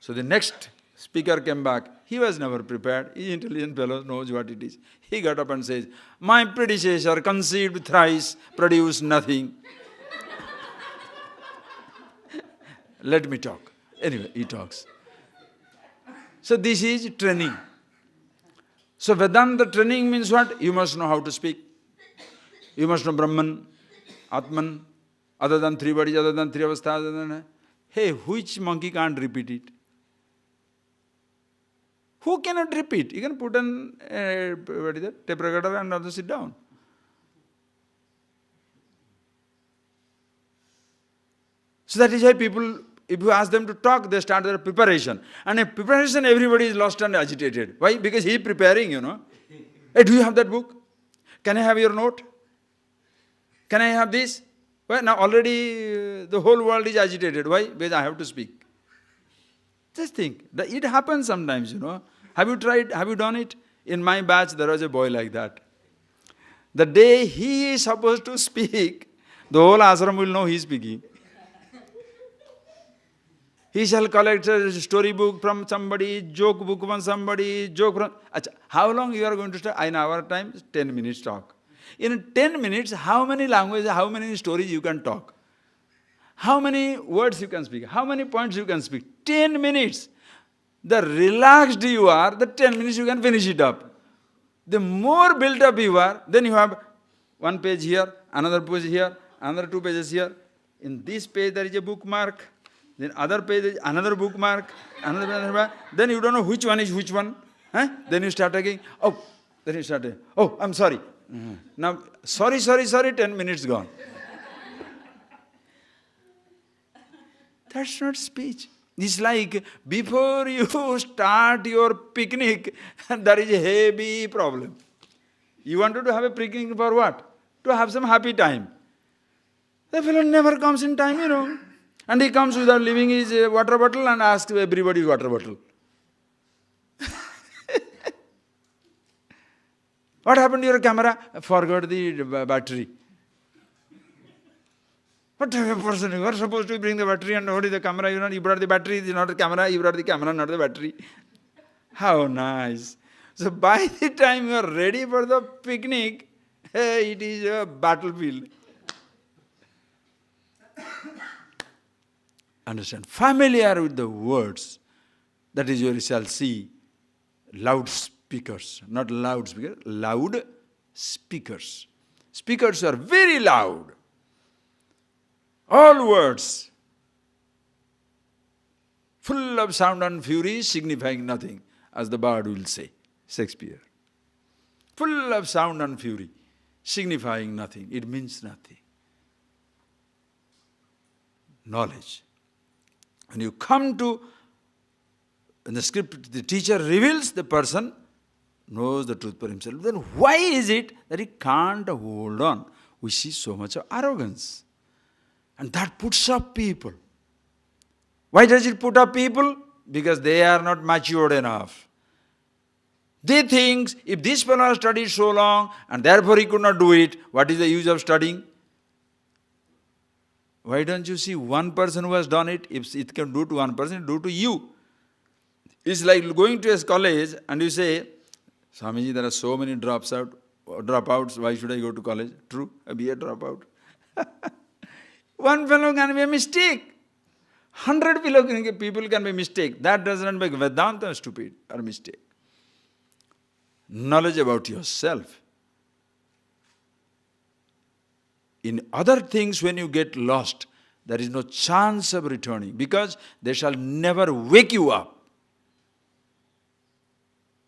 So the next speaker came back. He was never prepared. He intelligent fellow knows what it is. He got up and says, my predecessor conceived thrice, produced nothing. Let me talk. Anyway, he talks. So this is training. So Vedanta training means what? You must know how to speak. You must know Brahman, Atman, other than three bodies, other than three avasthas, Hey, which monkey can't repeat it? Who cannot repeat? You can put an tape recorder and also sit down. So that is why people, if you ask them to talk, they start their preparation. And in preparation, everybody is lost and agitated. Why? Because he is preparing, Hey, do you have that book? Can I have your note? Can I have this? Well, now already the whole world is agitated. Why? Because I have to speak. Just think. It happens sometimes, Have you tried? Have you done it? In my batch, there was a boy like that. The day he is supposed to speak, the whole ashram will know he is speaking. He shall collect a story book from somebody, joke book from somebody, joke from... How long you are going to start? In our time, 10 minutes talk. In 10 minutes, how many languages, how many stories you can talk? How many words you can speak? How many points you can speak? 10 minutes. The relaxed you are, the 10 minutes you can finish it up. The more built up you are, then you have one page here, another page here, another 2 pages here. In this page there is a bookmark. Then other page is another bookmark. Another. Then you don't know which one is which one. Then you start again. Then you start again. Oh, I'm sorry. Now, sorry, 10 minutes gone. That's not speech. It's like before you start your picnic, there is a heavy problem. You wanted to have a picnic for what? To have some happy time. The fellow never comes in time. And he comes without leaving his water bottle and asks everybody's water bottle. What happened to your camera? I forgot the battery. What type of person? You are supposed to bring the battery and hold the camera. You brought the battery, it's not the camera. You brought the camera, not the battery. How nice. So by the time you are ready for the picnic, it is a battlefield. Understand? Familiar with the words. That is where you shall see loudspeakers. Not loudspeakers, loud speakers. Speakers are very loud. All words full of sound and fury, signifying nothing, as the bard will say, Shakespeare. Full of sound and fury, signifying nothing. It means nothing. Knowledge. When you come to, in the script, the teacher reveals, the person knows the truth for himself. Then why is it that he can't hold on? We see so much of arrogance. And that puts up people. Why does it put up people? Because they are not matured enough. They think, if this fellow has studied so long and therefore he could not do it, what is the use of studying? Why don't you see one person who has done it? If it can do to one person, do to you. It's like going to a college and you say, Swamiji, there are so many dropouts, why should I go to college? True, I'll be a dropout. One fellow can be a mistake. 100 people can be mistake. That does not make Vedanta stupid or mistake. Knowledge about yourself. In other things, when you get lost, there is no chance of returning because they shall never wake you up.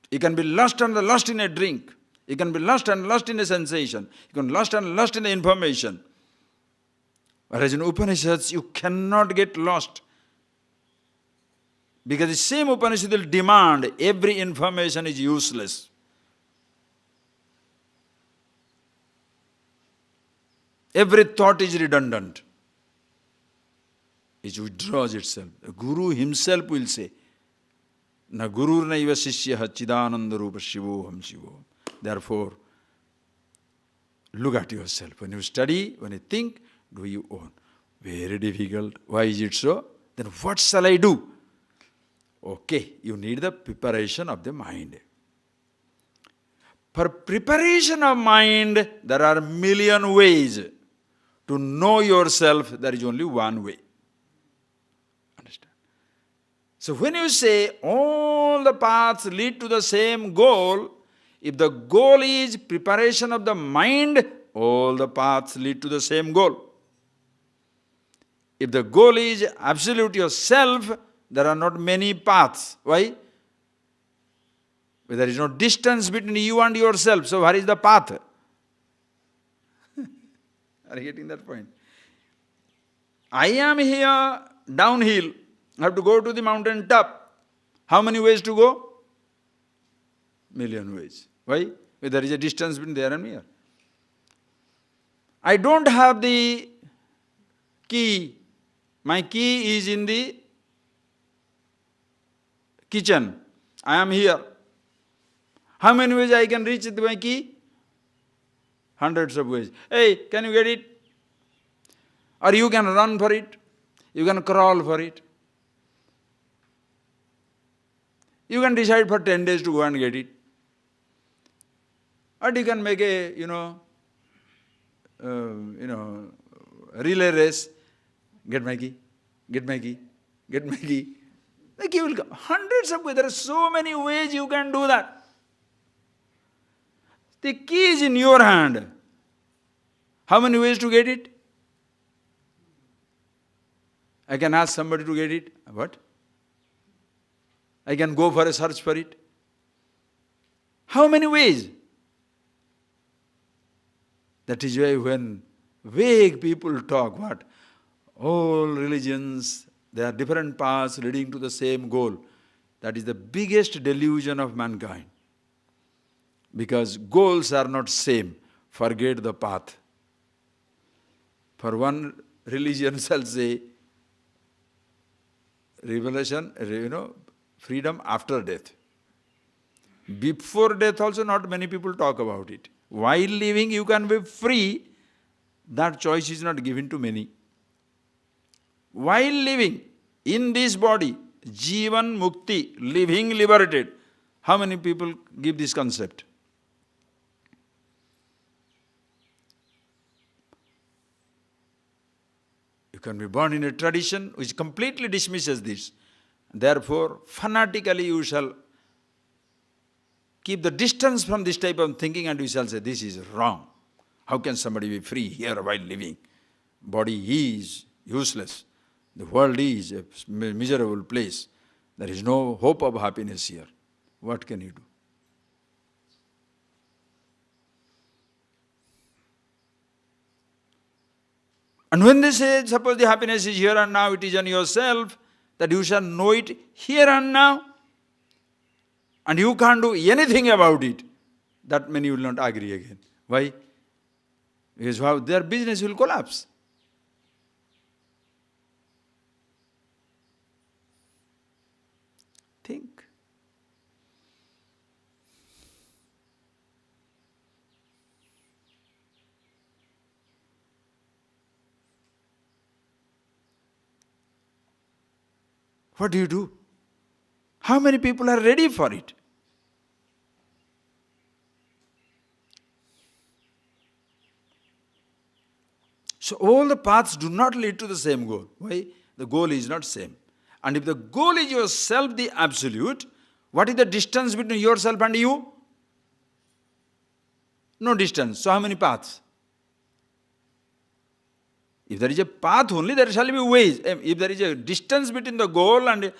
You can be lost and lost in a drink. You can be lost and lost in a sensation. You can be lost and lost in the information. Whereas in Upanishads, you cannot get lost. Because the same Upanishad will demand every information is useless. Every thought is redundant. It withdraws itself. The Guru himself will say, Na Gurur naiva sishyaha chidananda rupa shivoham shivoham. Therefore, look at yourself. When you study, when you think, do you own? Very difficult. Why is it so? Then what shall I do? Okay, you need the preparation of the mind. For preparation of mind, there are a million ways. To know yourself, there is only one way. Understand? So when you say all the paths lead to the same goal, if the goal is preparation of the mind, all the paths lead to the same goal. If the goal is absolute yourself, there are not many paths. Why? There is no distance between you and yourself. So where is the path? Are you getting that point? I am here downhill. I have to go to the mountain top. How many ways to go? Million ways. Why? Because there is a distance between there and here. I don't have the key. My key is in the kitchen. I am here. How many ways I can reach with my key? Hundreds of ways. Hey, can you get it? Or you can run for it. You can crawl for it. You can decide for 10 days to go and get it. Or you can make a, relay race. Get my key, get my key, get my key. The key will come. Hundreds of ways. There are so many ways you can do that. The key is in your hand. How many ways to get it? I can ask somebody to get it. What? I can go for a search for it. How many ways? That is why when vague people talk, what? All religions, There are different paths leading to the same goal. That is the biggest delusion of mankind. Because goals are not same. Forget the path. For one religion shall say, revelation, freedom after death. Before death also not many people talk about it. While living you can be free, that choice is not given to many. While living in this body, Jivan Mukti, living liberated, how many people give this concept? You can be born in a tradition which completely dismisses this. Therefore, fanatically you shall keep the distance from this type of thinking and you shall say, this is wrong. How can somebody be free here while living? Body is useless. The world is a miserable place. There is no hope of happiness here. What can you do? And when they say, suppose the happiness is here and now, it is on yourself, that you shall know it here and now, and you can't do anything about it, that many will not agree again. Why? Because their business will collapse. Think. What do you do? How many people are ready for it? So all the paths do not lead to the same goal. Why? The goal is not same. And if the goal is yourself, the absolute, what is the distance between yourself and you? No distance. So how many paths? If there is a path only, there shall be ways. If there is a distance between the goal and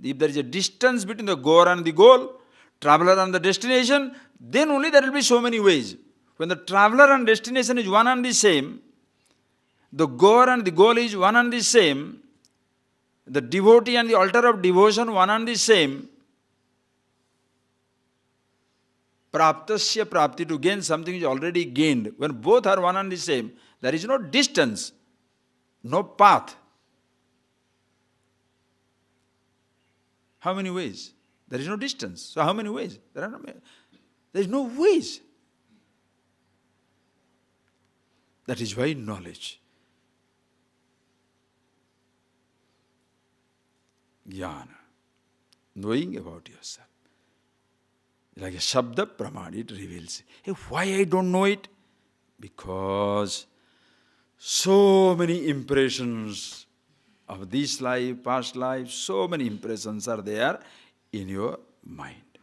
if there is a distance between the goer and the goal, traveler and the destination, then only there will be so many ways. When the traveler and destination is one and the same, the goer and the goal is one and the same, the devotee and the altar of devotion one and the same, praptasya prapti, to gain something is already gained. When both are one and the same, there is no distance, no path. How many ways? There is no distance. So how many ways? There is no ways. That is why knowledge, jnana, knowing about yourself, like a shabda pramana, it reveals. Hey, why I don't know it? Because so many impressions of this life, past life, so many impressions are there in your mind,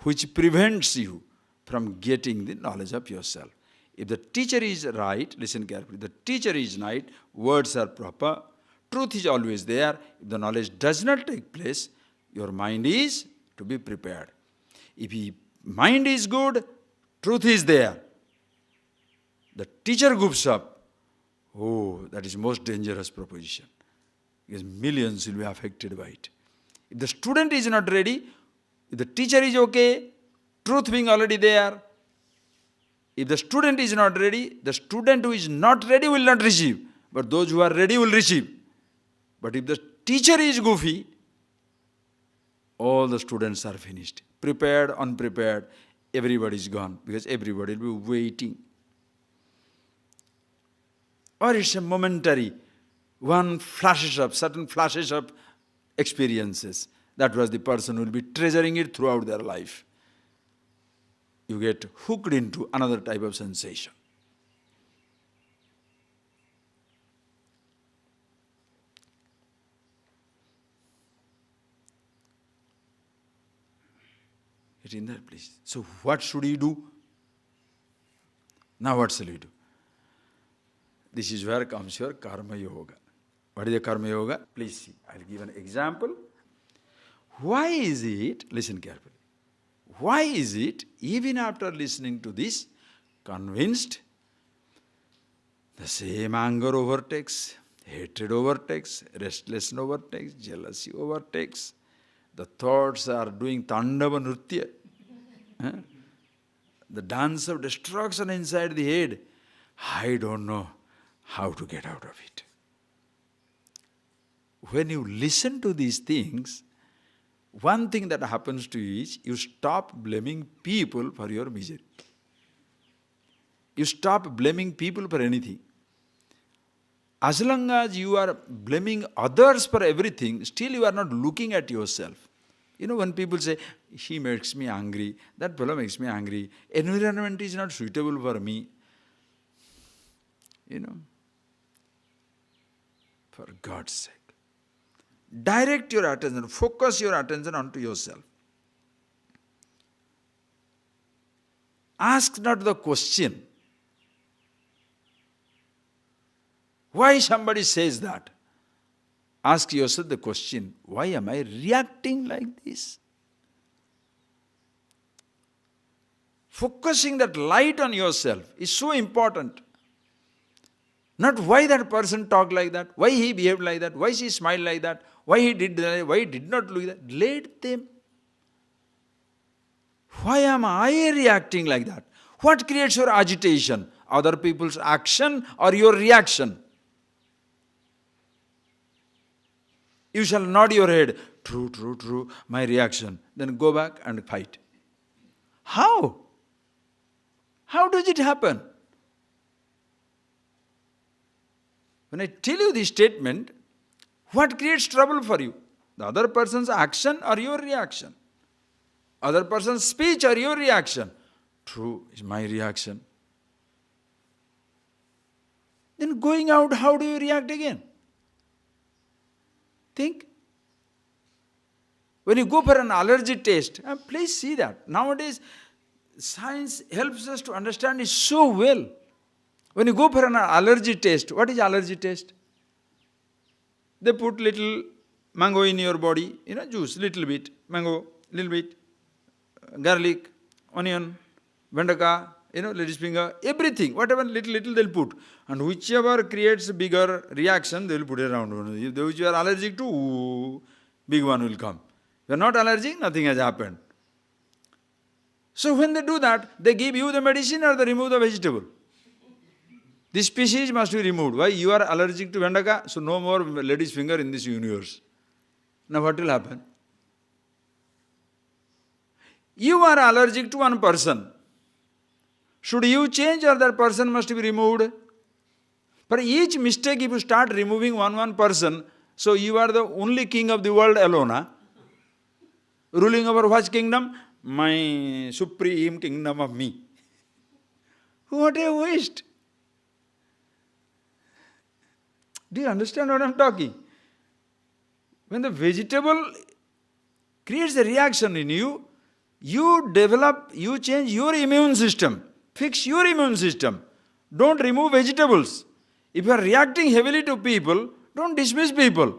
which prevents you from getting the knowledge of yourself. If the teacher is right, listen carefully, the teacher is right, words are proper, truth is always there. If the knowledge does not take place, your mind is to be prepared. If your mind is good, truth is there. The teacher goofs up. Oh, that is most dangerous proposition. Because millions will be affected by it. If the student is not ready, if the teacher is okay, truth being already there, if the student is not ready, the student who is not ready will not receive. But those who are ready will receive. But if the teacher is goofy, all the students are finished. Prepared, unprepared, everybody is gone. Because everybody will be waiting. Or it's a momentary, one flashes up, certain flashes up experiences. That was the person who will be treasuring it throughout their life. You get hooked into another type of sensation. Get in there, please. So what should you do? Now what shall we do? This is where comes your karma yoga. What is the karma yoga? Please see. I will give an example. Why is it, listen carefully, why is it, even after listening to this, convinced, the same anger overtakes, Hatred overtakes, restlessness overtakes, jealousy overtakes. The thoughts are doing Tandava Nritya. Huh? The dance of destruction inside the head. I don't know how to get out of it. When you listen to these things, one thing that happens to you is you stop blaming people for your misery. You stop blaming people for anything. As long as you are blaming others for everything, still you are not looking at yourself. You know, when people say, he makes me angry, that fellow makes me angry, environment is not suitable for me. You know, for God's sake. Direct your attention, focus your attention onto yourself. Ask not the question, why somebody says that? Ask yourself the question, why am I reacting like this? Focusing that light on yourself is so important. Not why that person talked like that, why he behaved like that, why she smiled like that, why he did that, why he did not look like that. Let them. Why am I reacting like that? What creates your agitation? Other people's action or your reaction? You shall nod your head, true, true, true, my reaction. Then go back and fight. How? How does it happen? When I tell you this statement, what creates trouble for you? The other person's action or your reaction? Other person's speech or your reaction? True, is my reaction. Then going out, how do you react again? Think. When you go for an allergy test, please see that. Nowadays, science helps us to understand it so well. When you go for an allergy test, what is allergy test? They put little mango in your body, juice, little bit, mango, little bit, garlic, onion, vendaka, lady's finger, everything, whatever little they'll put. And whichever creates a bigger reaction, they'll put it around. If which you are allergic to, big one will come. If you are not allergic, nothing has happened. So when they do that, they give you the medicine or they remove the vegetable. This species must be removed. Why? You are allergic to vendaka, so no more lady's finger in this universe. Now what will happen? You are allergic to one person. Should you change or that person must be removed? For each mistake, if you start removing one person, so you are the only king of the world alone. Huh? Ruling over what kingdom? My supreme kingdom of me. What a waste. Do you understand what I am talking? When the vegetable creates a reaction in you, you change your immune system. Fix your immune system. Don't remove vegetables. If you are reacting heavily to people, don't dismiss people.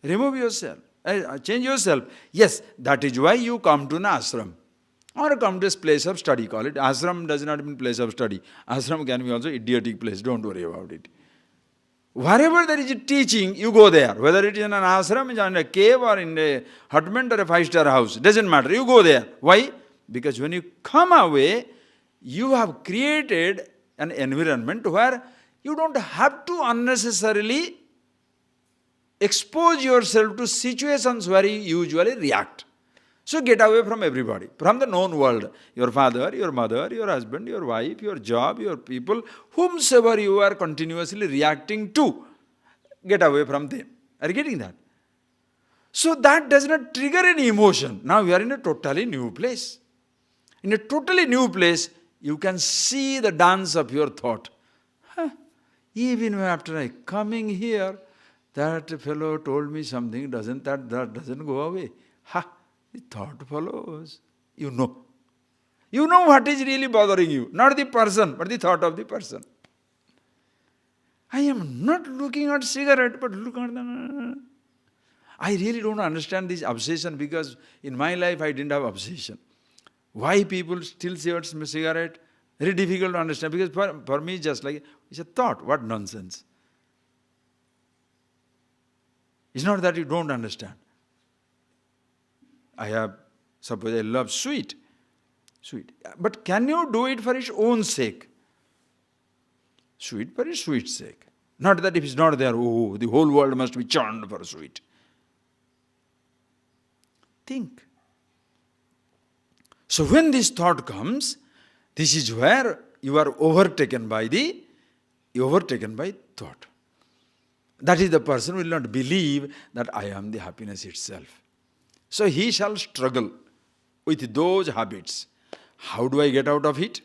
Remove yourself. Change yourself. Yes, that is why you come to an ashram. Or come to a place of study. Call it. Ashram does not mean place of study. Ashram can be also idiotic place. Don't worry about it. Wherever there is a teaching, you go there. Whether it is in an ashram, in a cave or in a hutment or a 5-star house. Doesn't matter. You go there. Why? Because when you come away, you have created an environment where you don't have to unnecessarily expose yourself to situations where you usually react. So get away from everybody, from the known world. Your father, your mother, your husband, your wife, your job, your people, whomsoever you are continuously reacting to, get away from them. Are you getting that? So that does not trigger any emotion. Now we are in a totally new place. In a totally new place, you can see the dance of your thought. Even after I coming here, that fellow told me something, that doesn't go away. The thought follows. You know. You know what is really bothering you. Not the person, but the thought of the person. I am not looking at cigarette, but look at the... I really don't understand this obsession because in my life I didn't have obsession. Why people still say cigarette? Very difficult to understand because for me just like, it's a thought. What nonsense. It's not that you don't understand. Suppose I love sweet. Sweet. But can you do it for its own sake? Sweet for its sweet sake. Not that if it's not there, oh, the whole world must be churned for sweet. Think. So when this thought comes, this is where you are overtaken by thought. That is, the person will not believe that I am the happiness itself. So he shall struggle with those habits. How do I get out of it?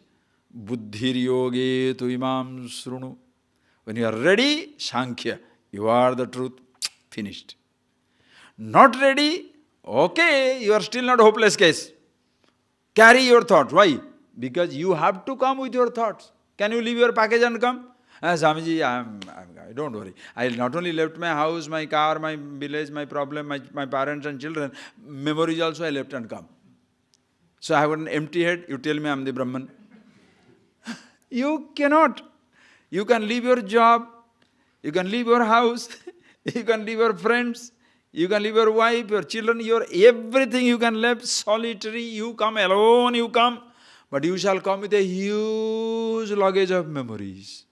Buddhir yoge tu imam srunu. When you are ready, Sankhya, you are the truth. Finished. Not ready, okay, you are still not hopeless case. Carry your thoughts. Why? Because you have to come with your thoughts. Can you leave your package and come? Swamiji, don't worry. I not only left my house, my car, my village, my problem, my parents and children, memories also I left and come. So I have an empty head, you tell me I am the Brahman. You cannot. You can leave your job, you can leave your house, you can leave your friends, you can leave your wife, your children, your everything you can leave solitary, you come alone, you come. But you shall come with a huge luggage of memories.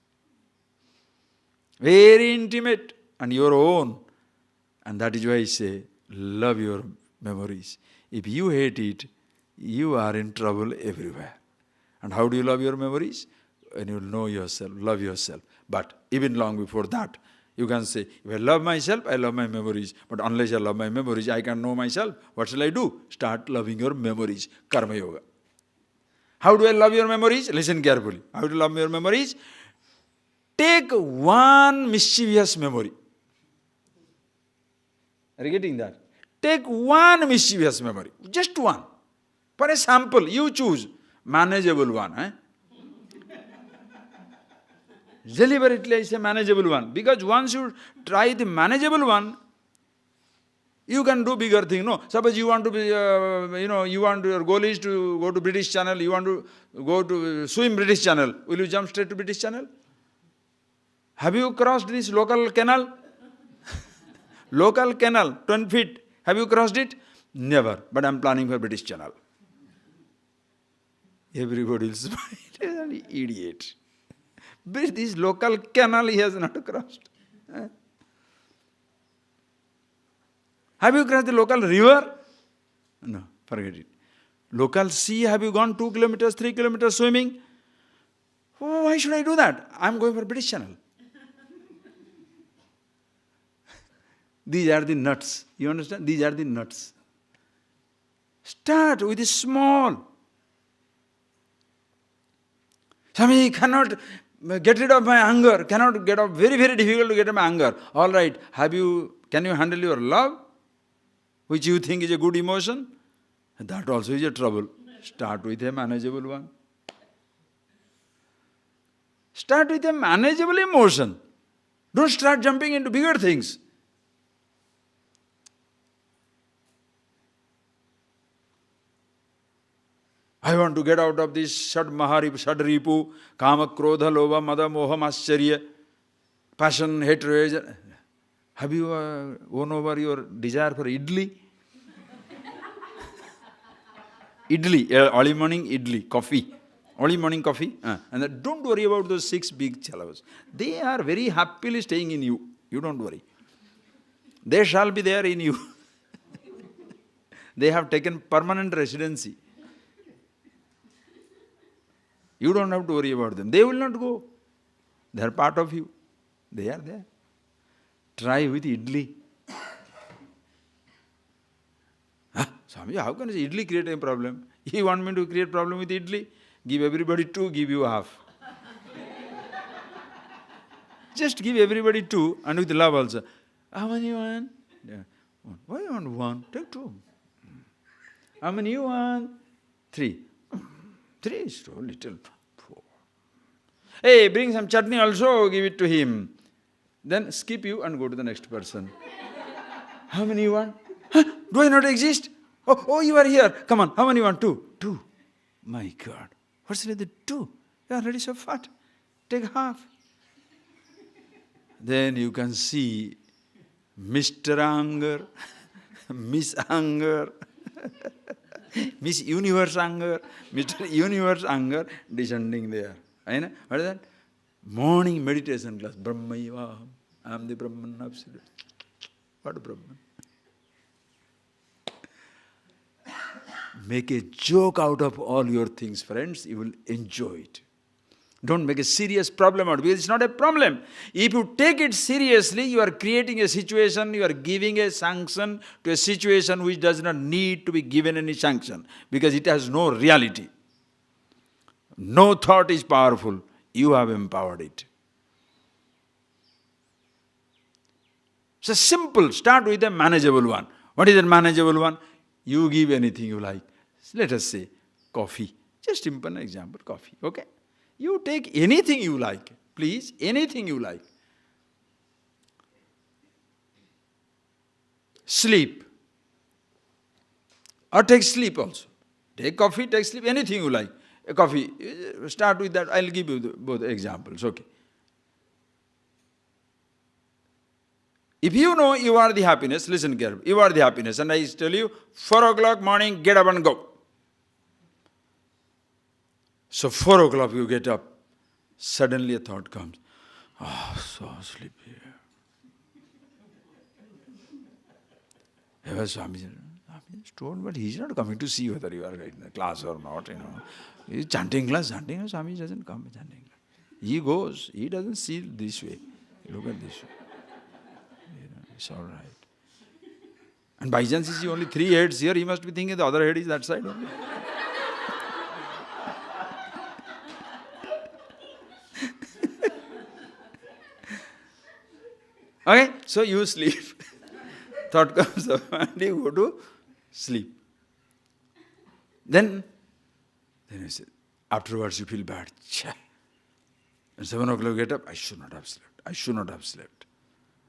Very intimate and your own. And that is why I say, love your memories. If you hate it, you are in trouble everywhere. And how do you love your memories? When you know yourself, love yourself. But even long before that, you can say, if I love myself, I love my memories. But unless I love my memories, I can't know myself. What shall I do? Start loving your memories. Karma Yoga. How do I love your memories? Listen carefully. How to love your memories? Take one mischievous memory. Are you getting that? Take one mischievous memory. Just one. For a sample, you choose. Manageable one. Deliberately I say manageable one. Because once you try the manageable one, you can do bigger thing. No, suppose you want to be, your goal is to go to British Channel, you want to go to swim British Channel. Will you jump straight to British Channel? Have you crossed this local canal? Local canal, 20 feet. Have you crossed it? Never. But I am planning for British Channel. Everybody will smile. An idiot. But this local canal he has not crossed. Have you crossed the local river? No, forget it. Local sea, have you gone 2 kilometers, 3 kilometers swimming? Oh, why should I do that? I am going for British Channel. These are the nuts. You understand? These are the nuts. Start with the small. Swami, cannot get rid of my anger. Cannot get off. Very, very difficult to get my anger. All right. Can you handle your love? Which you think is a good emotion? That also is a trouble. Start with a manageable one. Start with a manageable emotion. Don't start jumping into bigger things. I want to get out of this Shad Ripu, Kama, Krodha, Lobha, Mada, Moha, Mascharya, passion, hatred. Have you won over your desire for idli? Idli, early morning idli, coffee. Early morning coffee. And then don't worry about those 6 big chalavas. They are very happily staying in you. You don't worry. They shall be there in you. They have taken permanent residency. You don't have to worry about them. They will not go. They are part of you. They are there. Try with idli. Swami, how can idli create a problem? You want me to create problem with idli? Give everybody 2, give you half. Just give everybody 2 and with love also. How many you want? Yeah. Why you want 1? Take 2. How many you want? 3. 3 is too little. 4. Hey, bring some chutney also, give it to him. Then skip you and go to the next person. How many you want? Do I not exist? Oh, you are here. Come on, how many you want? 2. 2. My God. What's with the 2? You are already so fat. Take half. Then you can see Mr. Anger, Miss Anger, Miss Universe Anger, Mr. Universe Anger, descending there. What is that? Morning meditation class. Brahmaiva, I am the Brahman absolute. What Brahman? Make a joke out of all your things, friends. You will enjoy it. Don't make a serious problem out of it, because it's not a problem. If you take it seriously, you are creating a situation, you are giving a sanction to a situation which does not need to be given any sanction, because it has no reality. No thought is powerful. You have empowered it. So simple, start with a manageable one. What is a manageable one? You give anything you like. Let us say coffee. Just simple example, coffee, okay? You take anything you like, please, anything you like. Sleep. Or take sleep also. Take coffee, take sleep, anything you like. A coffee, start with that, I'll give you both examples, okay? If you know you are the happiness, listen carefully, you are the happiness, and I tell you, 4 o'clock morning, get up and go. So 4 o'clock you get up, suddenly a thought comes, so sleepy. Swami told, but he's not coming to see whether you are in the class or not, He's chanting class, Swami doesn't come chanting class. He goes, he doesn't see this way. Look at this way. It's all right. And by chance you see only 3 heads here, he must be thinking the other head is that side only. Okay, so you sleep. Thought comes up and you go to sleep. Then you say, afterwards you feel bad. At 7 o'clock you get up, I should not have slept. I should not have slept.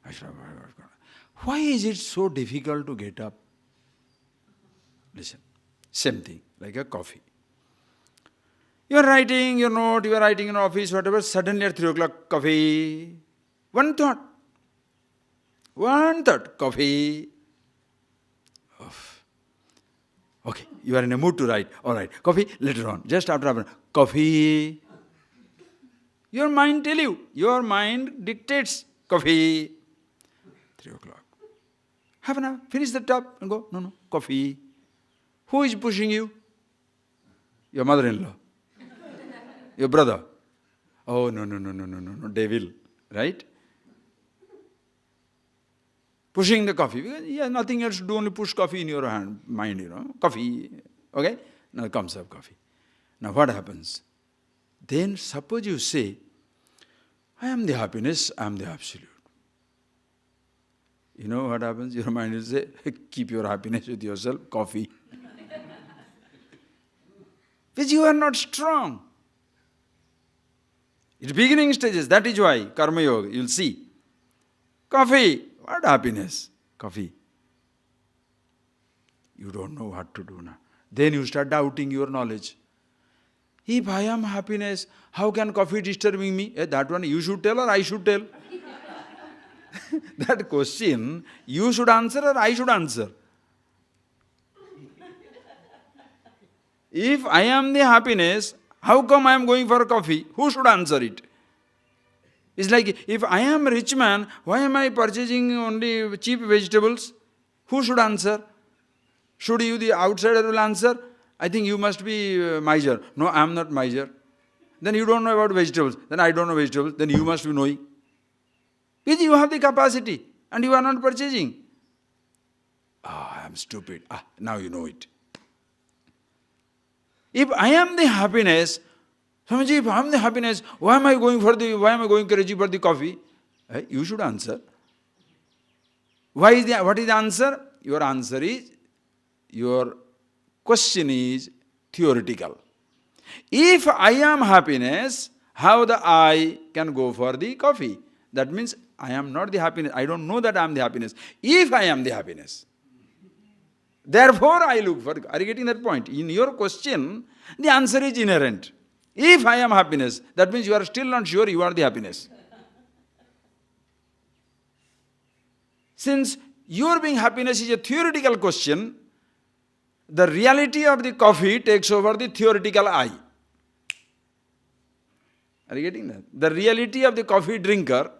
I should have. Why is it so difficult to get up? Listen, same thing, like a coffee. You are writing your note, you are writing in office, whatever, suddenly at 3 o'clock, coffee. One thought, coffee. Okay, you are in a mood to write. All right, coffee, later on, just after, coffee. Your mind tells you, your mind dictates coffee. 3 o'clock. Half an hour, finish the top and go, no, coffee. Who is pushing you? Your mother-in-law. Your brother. Oh, no, devil, right? Pushing the coffee, because he has nothing else to do, only push coffee in your hand, mind, coffee, okay? Now comes up coffee. Now what happens? Then suppose you say, I am the happiness, I am the absolute. You know what happens? Your mind will say, keep your happiness with yourself, coffee. Because you are not strong. It's beginning stages, that is why, Karma Yoga, you'll see. Coffee, what happiness? Coffee. You don't know what to do now. Then you start doubting your knowledge. If I am happiness, how can coffee disturbing me? That one you should tell or I should tell? That question, you should answer or I should answer? If I am the happiness, how come I am going for coffee? Who should answer it? It's like, if I am a rich man, why am I purchasing only cheap vegetables? Who should answer? Should you, the outsider, will answer? I think you must be miser. No, I am not miser. Then you don't know about vegetables. Then I don't know vegetables. Then you must be knowing. Because you have the capacity and you are not purchasing. I am stupid. Now you know it. If I am the happiness, Swamiji, if I am the happiness, why am I going crazy for the coffee? You should answer. What is the answer? Your answer is, your question is theoretical. If I am happiness, how the I can go for the coffee? That means I am not the happiness. I don't know that I am the happiness. If I am the happiness, therefore I look for. Are you getting that point? In your question, the answer is inherent. If I am happiness, that means you are still not sure you are the happiness. Since your being happiness is a theoretical question, the reality of the coffee takes over the theoretical I. Are you getting that? The reality of the coffee drinker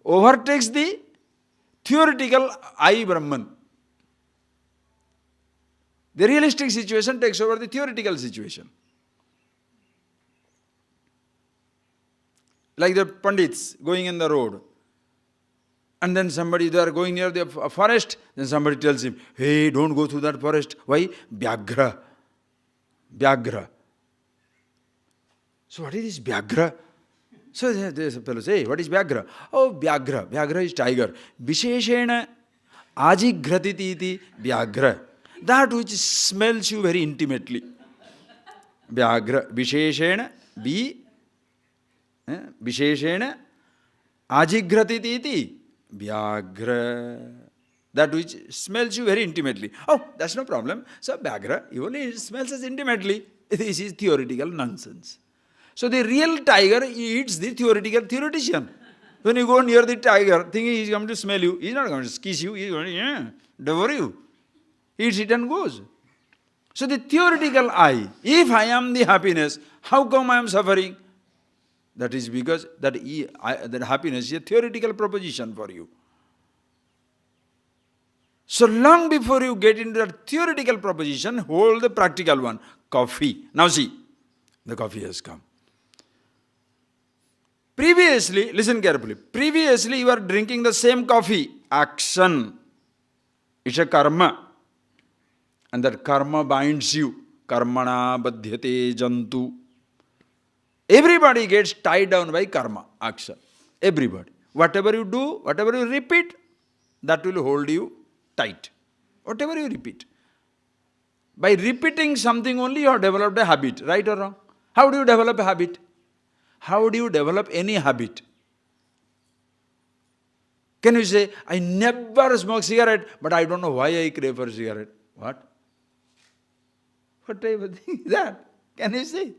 overtakes the theoretical I Brahman. The realistic situation takes over the theoretical situation. Like the Pandits going in the road. And then somebody, they are going near the forest, then somebody tells him, hey, don't go through that forest. Why? Vyagra. Vyagra. So what is this Vyagra? So there's a fellow say, hey, what is Vyagra? Oh, Vyagra. Vyagra is tiger. Visheshena ajigratiti Vyagra. That which smells you very intimately. Vyagra. Visheshena Visheshena ajigratiti Vyagra. That which smells you very intimately. Oh, that's no problem. So Vyagra, only smells us intimately. This is theoretical nonsense. So the real tiger eats the theoretician. When you go near the tiger, thinking he's going to smell you, he's not going to kiss you, he's going to devour you. He eats it and goes. So the theoretical I, if I am the happiness, how come I am suffering? That is because that happiness is a theoretical proposition for you. So long before you get into that theoretical proposition, hold the practical one, coffee. Now see, the coffee has come. Previously, listen carefully, previously you are drinking the same coffee, action. It's a karma. And that karma binds you. Karmana badhyate jantu. Everybody gets tied down by karma, action. Everybody. Whatever you do, whatever you repeat, that will hold you tight. Whatever you repeat. By repeating something only, you have developed a habit, right or wrong? How do you develop a habit? How do you develop any habit? Can you say, I never smoke cigarette, but I don't know why I crave for cigarette? What? What type of thing is that? Can you say?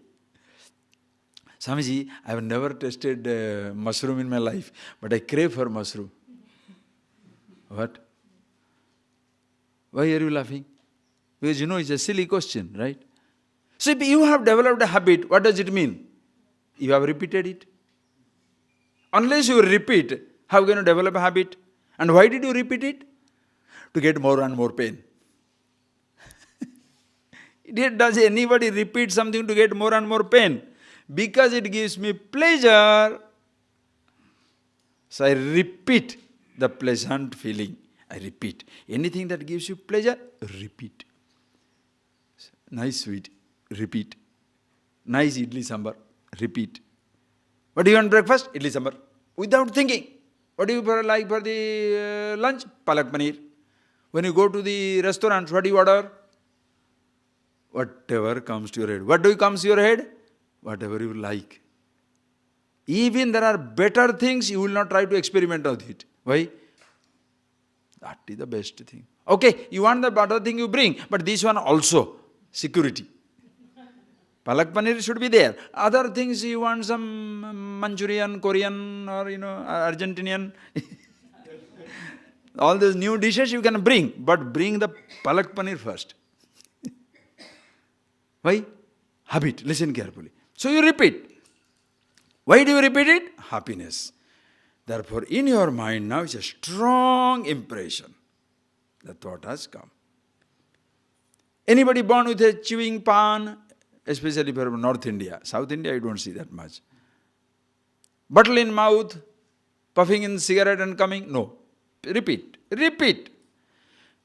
Swamiji, I have never tasted mushroom in my life, but I crave for mushroom. What? Why are you laughing? Because you know it's a silly question, right? So if you have developed a habit, what does it mean? You have repeated it. Unless you repeat, how can you develop a habit? And why did you repeat it? To get more and more pain. Does anybody repeat something to get more and more pain? Because it gives me pleasure. So I repeat the pleasant feeling. I repeat. Anything that gives you pleasure, repeat. Nice sweet, repeat. Nice idli sambar, repeat. What do you want breakfast? Idli sambar. Without thinking. What do you like for the lunch? Palak paneer. When you go to the restaurant, what do you order? Whatever comes to your head. What comes to your head? Whatever you like. Even there are better things, you will not try to experiment with it. Why? That is the best thing. Okay, you want the better thing, you bring. But this one also, security. Palak paneer should be there. Other things, you want some Manchurian, Korean, or Argentinian. All those new dishes you can bring. But bring the palak paneer first. Why? Habit. Listen carefully. So you repeat. Why do you repeat it? Happiness. Therefore, in your mind now is a strong impression. The thought has come. Anybody born with a chewing pan, especially from North India. South India, you don't see that much. Bottle in mouth, puffing in cigarette and coming? No. Repeat. Repeat.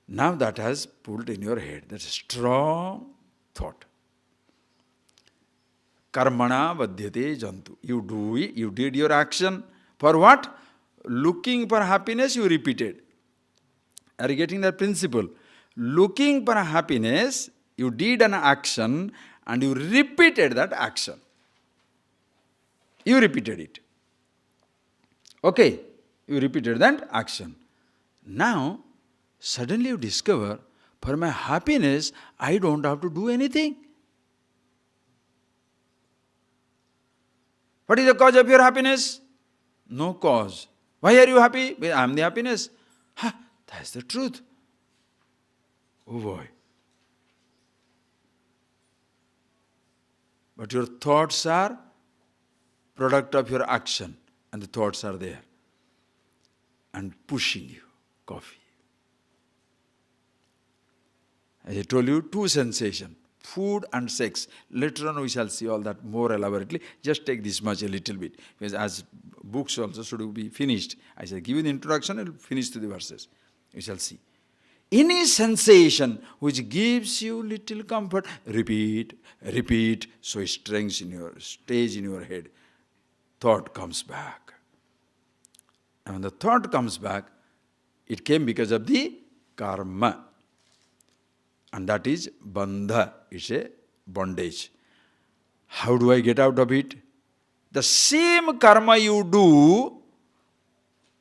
Now that has pulled in your head. That's a strong thought. Karmana vadhyate jantu. You do it, you did your action. For what? Looking for happiness, you repeated. Are you getting that principle? Looking for happiness, you did an action and you repeated that action. You repeated it. Okay, you repeated that action. Now, suddenly you discover, for my happiness, I don't have to do anything. What is the cause of your happiness? No cause. Why are you happy? I am the happiness. Ha, that's the truth. Oh boy. But your thoughts are product of your action, and the thoughts are there and pushing you. Coffee. As I told you, two sensations, food and sex. Later on we shall see all that more elaborately. Just take this much a little bit. Because as books also should be finished, I shall give you the introduction and finish to the verses. We shall see. Any sensation which gives you little comfort, repeat, repeat, so it stays in your head. Thought comes back. And when the thought comes back, it came because of the karma. And that is bandha, it's a bondage. How do I get out of it? The same karma you do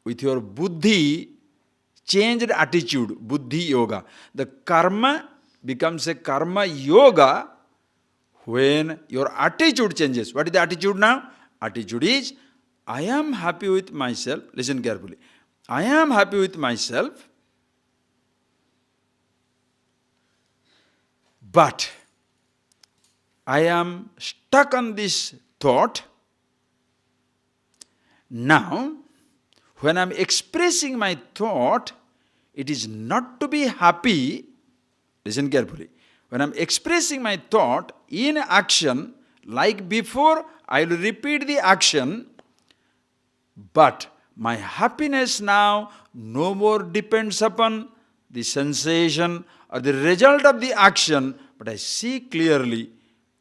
with your buddhi, changed attitude, buddhi yoga. The karma becomes a karma yoga when your attitude changes. What is the attitude now? Attitude is, I am happy with myself. Listen carefully. I am happy with myself, but I am stuck on this thought. Now, when I am expressing my thought, it is not to be happy. Listen carefully. When I am expressing my thought in action, like before, I will repeat the action, but my happiness now no more depends upon the sensation or the result of the action, but I see clearly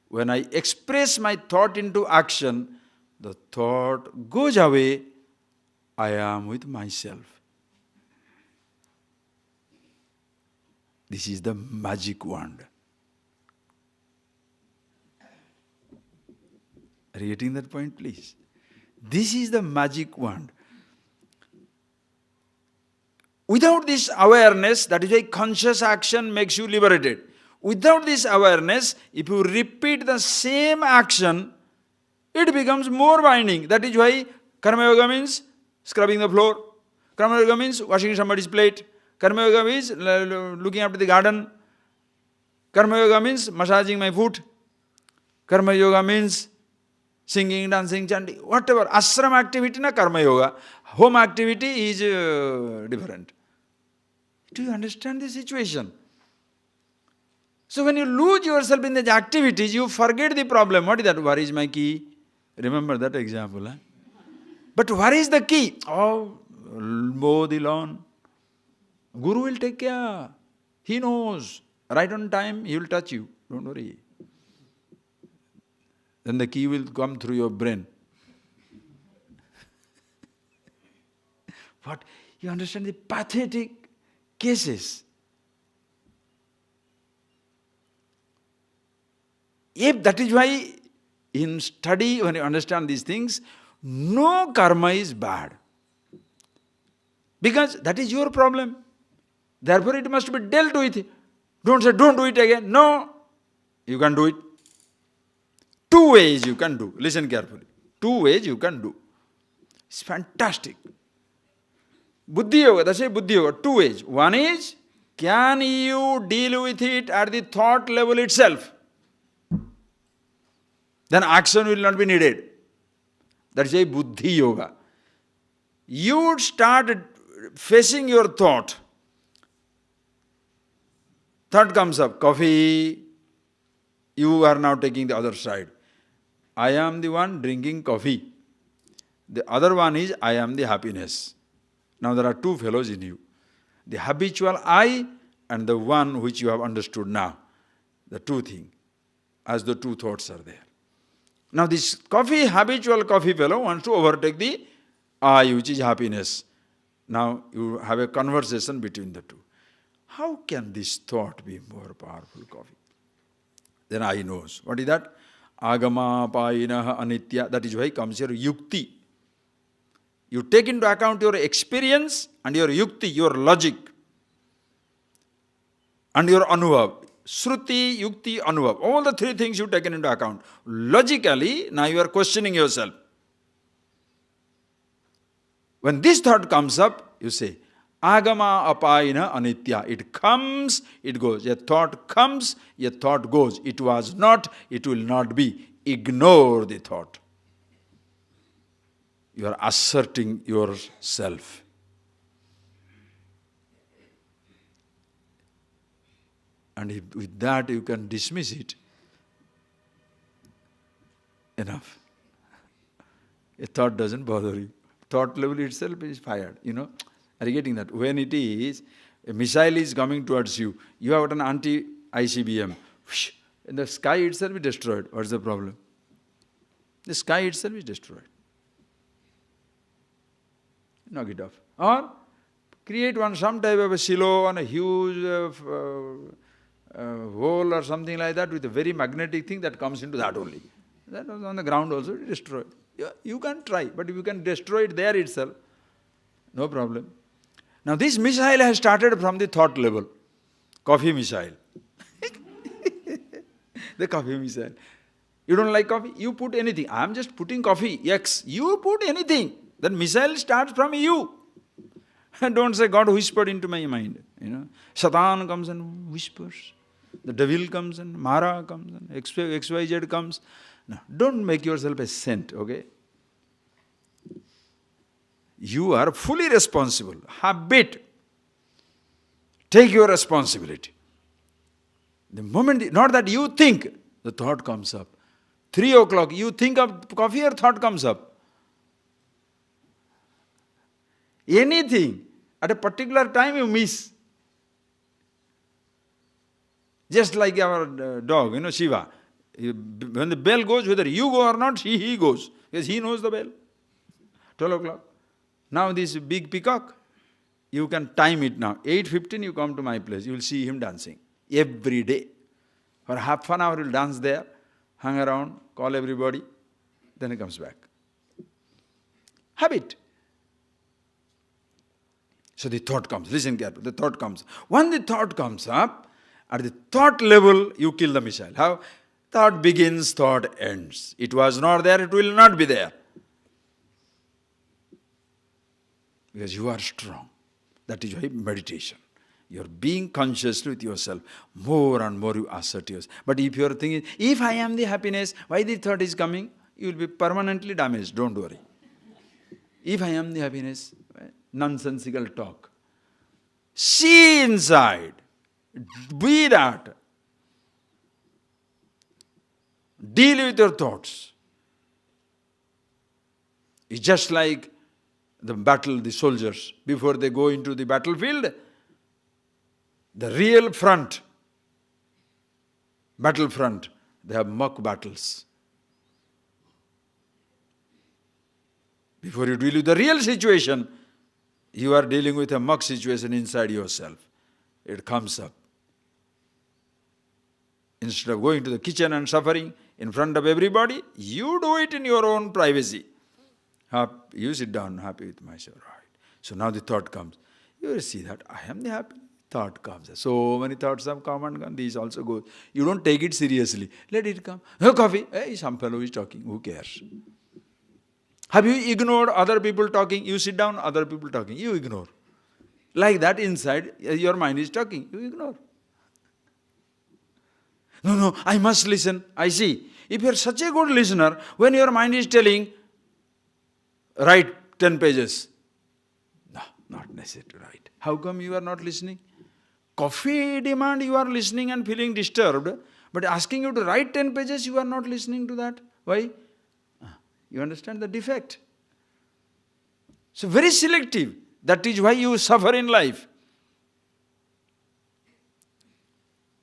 when I express my thought into action, the thought goes away, I am with myself. This is the magic wand. Are you getting that point, please? This is the magic wand. Without this awareness, that is why conscious action makes you liberated. Without this awareness, if you repeat the same action, it becomes more binding. That is why Karma Yoga means scrubbing the floor. Karma Yoga means washing somebody's plate. Karma Yoga means looking after the garden. Karma Yoga means massaging my foot. Karma Yoga means singing, dancing, chanting, whatever. Ashram activity na Karma Yoga. Home activity is different. Do you understand the situation? So when you lose yourself in the activities, you forget the problem. What is that? Where is my key? Remember that example. Huh? But where is the key? Oh, mow the lawn. Guru will take care. He knows. Right on time, he will touch you. Don't worry. Then the key will come through your brain. What? You understand the pathetic cases. If that is why in study, when you understand these things, no karma is bad. Because that is your problem. Therefore it must be dealt with. Don't say, don't do it again. No, you can do it. Two ways you can do. Listen carefully. Two ways you can do. It's fantastic. Buddhi Yoga, that's why Buddhi Yoga. Two ways. One is, can you deal with it at the thought level itself? Then action will not be needed. That's why Buddhi Yoga. You would start facing your thought. Thought comes up, coffee. You are now taking the other side. I am the one drinking coffee. The other one is, I am the happiness. Now there are two fellows in you. The habitual I and the one which you have understood now. The two things. As the two thoughts are there. Now this habitual coffee fellow wants to overtake the I, which is happiness. Now you have a conversation between the two. How can this thought be more powerful, coffee? Then I knows. What is that? Agama payinaha anitya. That is why comes here yukti. You take into account your experience and your yukti, your logic. And your anubhav. Shruti, yukti, anubhav. All the three things you taken into account. Logically, now you are questioning yourself. When this thought comes up, you say, Agama apayina anitya. It comes, it goes. A thought comes, a thought goes. It was not, it will not be. Ignore the thought. You are asserting yourself. And if with that you can dismiss it, enough. A thought doesn't bother you. Thought level itself is fired, Are you getting that? When it is, a missile is coming towards you, you have got an anti-ICBM, and the sky itself is destroyed. What's the problem? The sky itself is destroyed. Knock it off. Or create some type of a silo on a huge hole or something like that with a very magnetic thing that comes into that only. That was on the ground also destroyed. You can try, but if you can destroy it there itself, no problem. Now this missile has started from the thought level. Coffee missile. The coffee missile. You don't like coffee? You put anything. I am just putting coffee. X. You put anything. That missile starts from you. And don't say God whispered into my mind. Satan comes and whispers. The devil comes and Mara comes and XYZ comes. No, don't make yourself a saint, okay? You are fully responsible. Habit. Take your responsibility. The moment, not that you think, the thought comes up. 3 o'clock, you think of coffee or thought comes up? Anything, at a particular time you miss. Just like our dog, Shiva. When the bell goes, whether you go or not, he goes. Because he knows the bell. 12 o'clock. Now this big peacock, you can time it now. 8:15 you come to my place, you will see him dancing. Every day. For half an hour he will dance there, hang around, call everybody, then he comes back. Habit. So the thought comes, listen carefully, the thought comes. When the thought comes up, at the thought level, you kill the missile. How? Thought begins, thought ends. It was not there, it will not be there. Because you are strong. That is why meditation. You are being conscious with yourself. More and more you assert yourself. But if you are thinking, if I am the happiness, why the thought is coming? You will be permanently damaged, don't worry. If I am the happiness, nonsensical talk. See inside. Be that. Deal with your thoughts. It's just like the battle, the soldiers, before they go into the battlefield, the real front, battlefront, they have mock battles. Before you deal with the real situation, you are dealing with a mock situation inside yourself. It comes up. Instead of going to the kitchen and suffering in front of everybody, you do it in your own privacy. You sit down, happy with myself. Right. So now the thought comes. You will see that I am the happy. Thought comes. So many thoughts have come and gone. These also go. You don't take it seriously. Let it come. Hey, coffee. Hey, some fellow is talking. Who cares? Have you ignored other people talking? You sit down, other people talking. You ignore. Like that inside, your mind is talking. You ignore. No, I must listen. I see. If you are such a good listener, when your mind is telling, write 10 pages. No, not necessary to write. How come you are not listening? Coffee demand, you are listening and feeling disturbed. But asking you to write 10 pages, you are not listening to that. Why? You understand the defect. So very selective. That is why you suffer in life.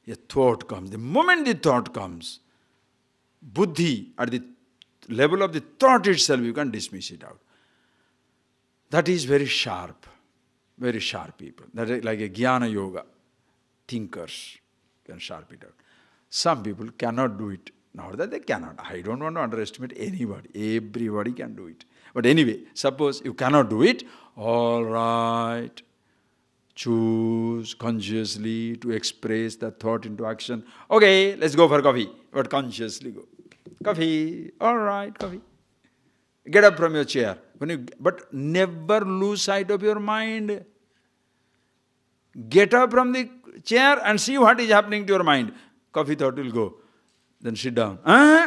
A thought comes. The moment the thought comes, buddhi, at the level of the thought itself, you can dismiss it out. That is very sharp people. That is like a jnana yoga. Thinkers can sharp it out. Some people cannot do it. Not that they cannot. I don't want to underestimate anybody. Everybody can do it. But anyway, suppose you cannot do it, all right. Choose consciously to express that thought into action. Okay, let's go for coffee. But consciously go. Coffee, all right, coffee. Get up from your chair. But never lose sight of your mind. Get up from the chair and see what is happening to your mind. Coffee thought will go. Then sit down.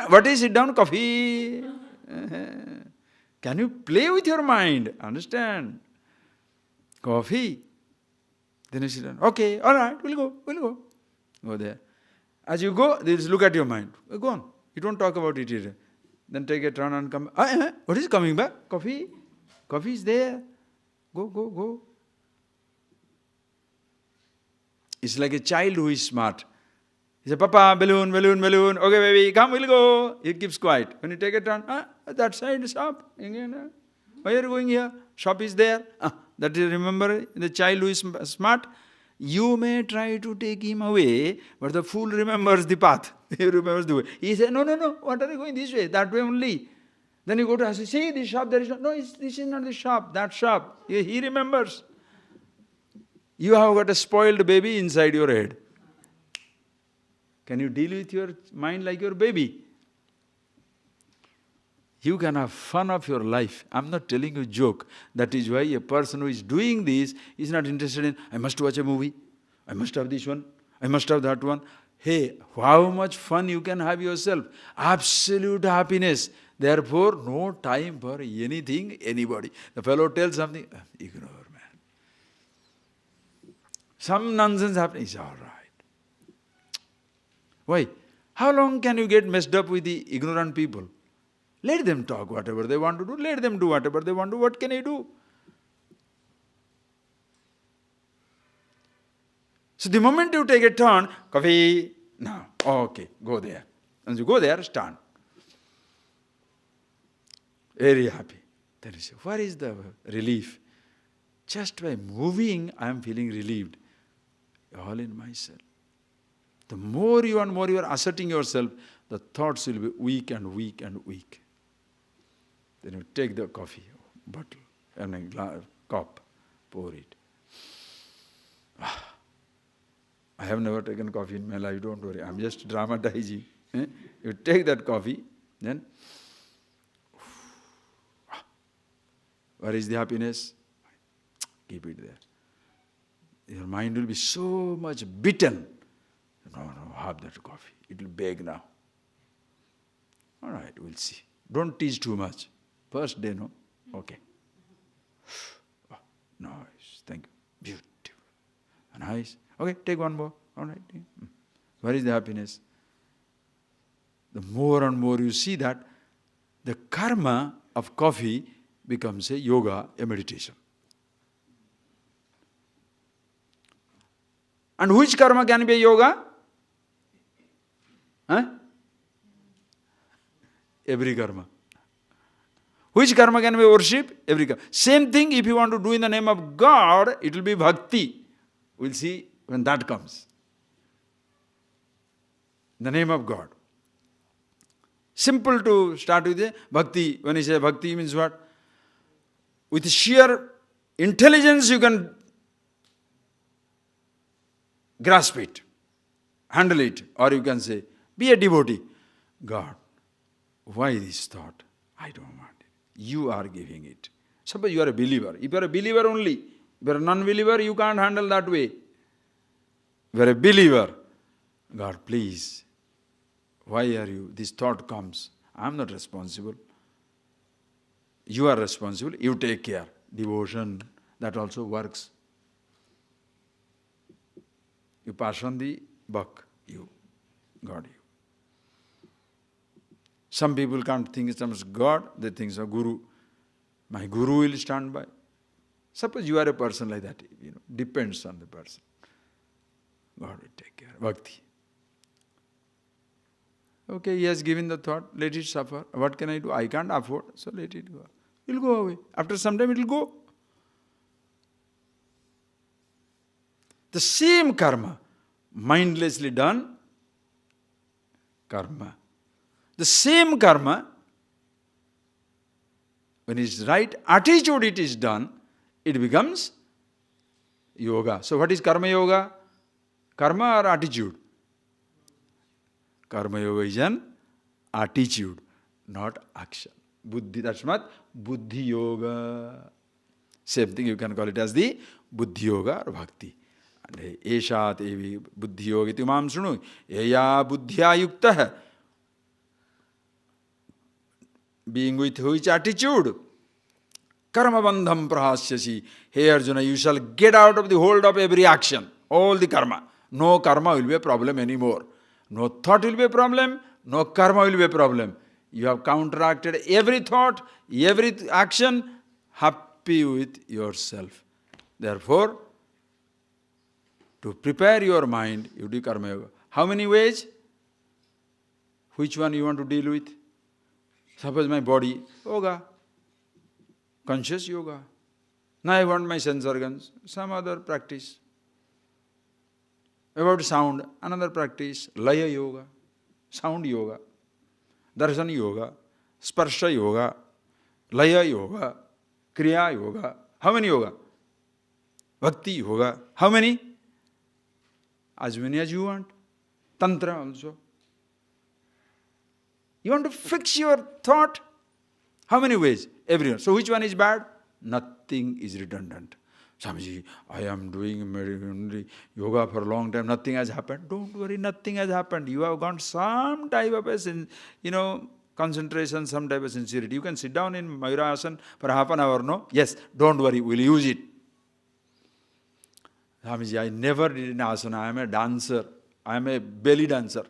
What is sit down? Coffee. Can you play with your mind? Understand? Coffee. Then you sit down. Okay, all right, we'll go. Go there. As you go, they just look at your mind. Go on. You don't talk about it here. Then take a turn and come. What is coming back? Coffee. Coffee is there. Go. It's like a child who is smart. He says, Papa, balloon. Okay, baby, come, we'll go. He keeps quiet. When you take a turn, that side, shop. Why are you going here? Shop is there. That is, remember, the child who is smart. You may try to take him away, but the fool remembers the path. He remembers the way. He says, no. What are you going this way? That way only. Then you go to ask, see this shop, there is no, this is not the shop, that shop. He remembers. You have got a spoiled baby inside your head. Can you deal with your mind like your baby? You can have fun of your life. I'm not telling you a joke. That is why a person who is doing this is not interested in, I must watch a movie, I must have this one, I must have that one. Hey, how much fun you can have yourself. Absolute happiness. Therefore, no time for anything, anybody. The fellow tells something, ignore, man. Some nonsense happening, it's all right. Why? How long can you get messed up with the ignorant people? Let them talk whatever they want to do. Let them do whatever they want to do. What can I do? So the moment you take a turn, coffee, no, okay, go there. And you go there, stand. Very happy. Then you say, where is the relief? Just by moving, I am feeling relieved. All in myself. The more you are asserting yourself, the thoughts will be weak and weak and weak. Then you take the coffee bottle and a cup, pour it. I have never taken coffee in my life, don't worry. I'm just dramatizing. You take that coffee, then where is the happiness? Keep it there. Your mind will be so much bitten. No, have that coffee. It will beg now. All right, we'll see. Don't tease too much. First day, no? Okay. Nice. Thank you. Beautiful. Nice. Okay, take one more. All right. Where is the happiness? The more and more you see that, the karma of coffee becomes a yoga, a meditation. And which karma can be a yoga? Every karma. Which karma can be worship? Every karma. Same thing if you want to do in the name of God, it will be bhakti. We'll see when that comes. In the name of God. Simple to start with bhakti. When you say bhakti means what? With sheer intelligence you can grasp it, handle it, or you can say, be a devotee. God, why this thought? I don't want it. You are giving it. Suppose you are a believer. If you are a believer only, if you are a non-believer, you can't handle that way. If you are a believer, God, please, why are you? This thought comes. I am not responsible. You are responsible. You take care. Devotion, that also works. You pass on the buck, God. Some people can't think in terms of God, they think of Guru. My Guru will stand by. Suppose you are a person like that, depends on the person. God will take care. Bhakti. Okay, he has given the thought, let it suffer. What can I do? I can't afford, so let it go. It will go away. After some time it will go. The same karma, mindlessly done, karma. The same karma, when it is right attitude it is done, it becomes yoga. So what is karma yoga? Karma or attitude? Karma yoga is an attitude, not action. Buddhi, that's what Buddhi yoga. Same thing, you can call it as the Buddhi yoga or bhakti. And eshat evi buddhi yoga iti mam shrunu. Eya buddhya yuktah. Being with which attitude? Karma bandham prahasyasi. Hey Arjuna, you shall get out of the hold of every action, all the karma. No karma will be a problem anymore. No thought will be a problem, no karma will be a problem. You have counteracted every thought, every action, happy with yourself. Therefore, to prepare your mind, you do karma yoga. How many ways? Which one you want to deal with? Suppose my body, yoga. Conscious yoga. Now I want my sense organs, some other practice. About sound, another practice, laya yoga, sound yoga, darshan yoga, sparsha yoga, laya yoga, kriya yoga. How many yoga? Bhakti yoga. How many? As many as you want. Tantra also. You want to fix your thought? How many ways? Everyone. So which one is bad? Nothing is redundant. Swamiji, I am doing yoga for a long time, nothing has happened. Don't worry, nothing has happened. You have got some type of a, concentration, some type of sincerity. You can sit down in Mayurasana for half an hour, no? Yes, don't worry, we'll use it. Swamiji, I never did an asana. I am a dancer. I am a belly dancer.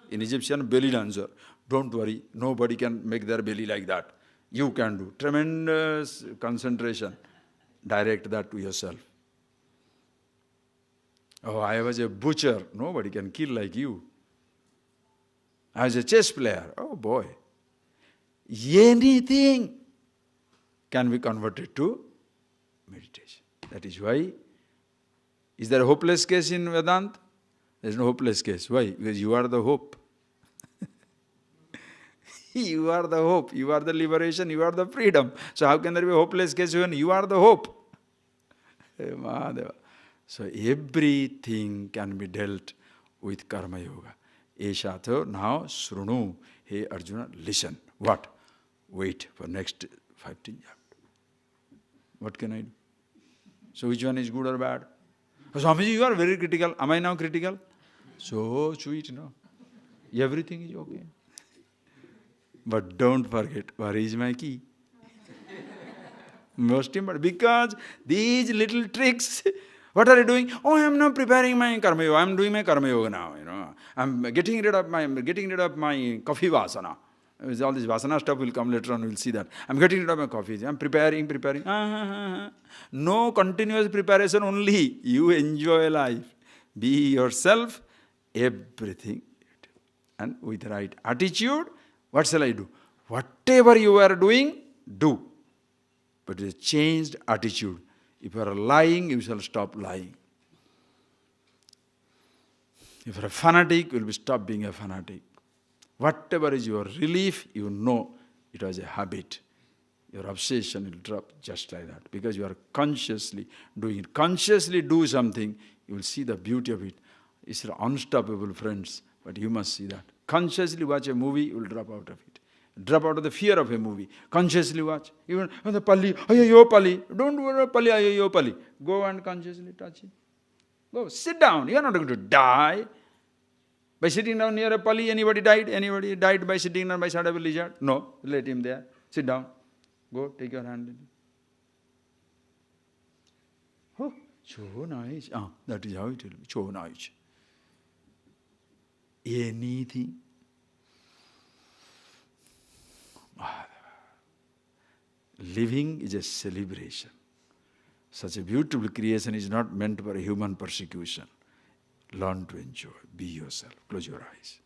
In Egyptian, belly dancer. Don't worry, nobody can make their belly like that. You can do. Tremendous concentration. Direct that to yourself. Oh, I was a butcher. Nobody can kill like you. I was a chess player. Oh boy. Anything can be converted to meditation. That is why. Is there a hopeless case in Vedanta? There is no hopeless case. Why? Because you are the hope. You are the hope, you are the liberation, you are the freedom. So how can there be a hopeless case when you are the hope? So everything can be dealt with karma yoga. Eshato, now shrunu. Hey Arjuna, listen. What? Wait for next 15 years. What can I do? So which one is good or bad? Oh, Swamiji, you are very critical. Am I now critical? So sweet, no? Everything is okay. But don't forget, where is my key? Most important, because these little tricks, what are you doing? Oh, I am now preparing my karma yoga. I am doing my karma yoga now. I am getting rid of my coffee vasana. All this vasana stuff will come later on. We'll see that. I am getting rid of my coffee. I am preparing. No continuous preparation only. You enjoy life. Be yourself. Everything. And with the right attitude. What shall I do? Whatever you are doing, do. But with a changed attitude. If you are lying, you shall stop lying. If you are a fanatic, you will stop being a fanatic. Whatever is your relief, you know it was a habit. Your obsession will drop just like that. Because you are consciously doing it. Consciously do something, you will see the beauty of it. It's unstoppable, friends. But you must see that. Consciously watch a movie, you will drop out of it. Drop out of the fear of a movie. Consciously watch. Even the pali, ayayo pali. Don't worry, pali, ayayo pali. Go and consciously touch it. Go, sit down. You are not going to die. By sitting down near a pali, anybody died? Anybody died by sitting down by side of a lizard? No, let him there. Sit down. Go, take your hand. Oh, so nice. That is how it will be. So nice. Anything. Living is a celebration. Such a beautiful creation is not meant for human persecution. Learn to enjoy. Be yourself. Close your eyes.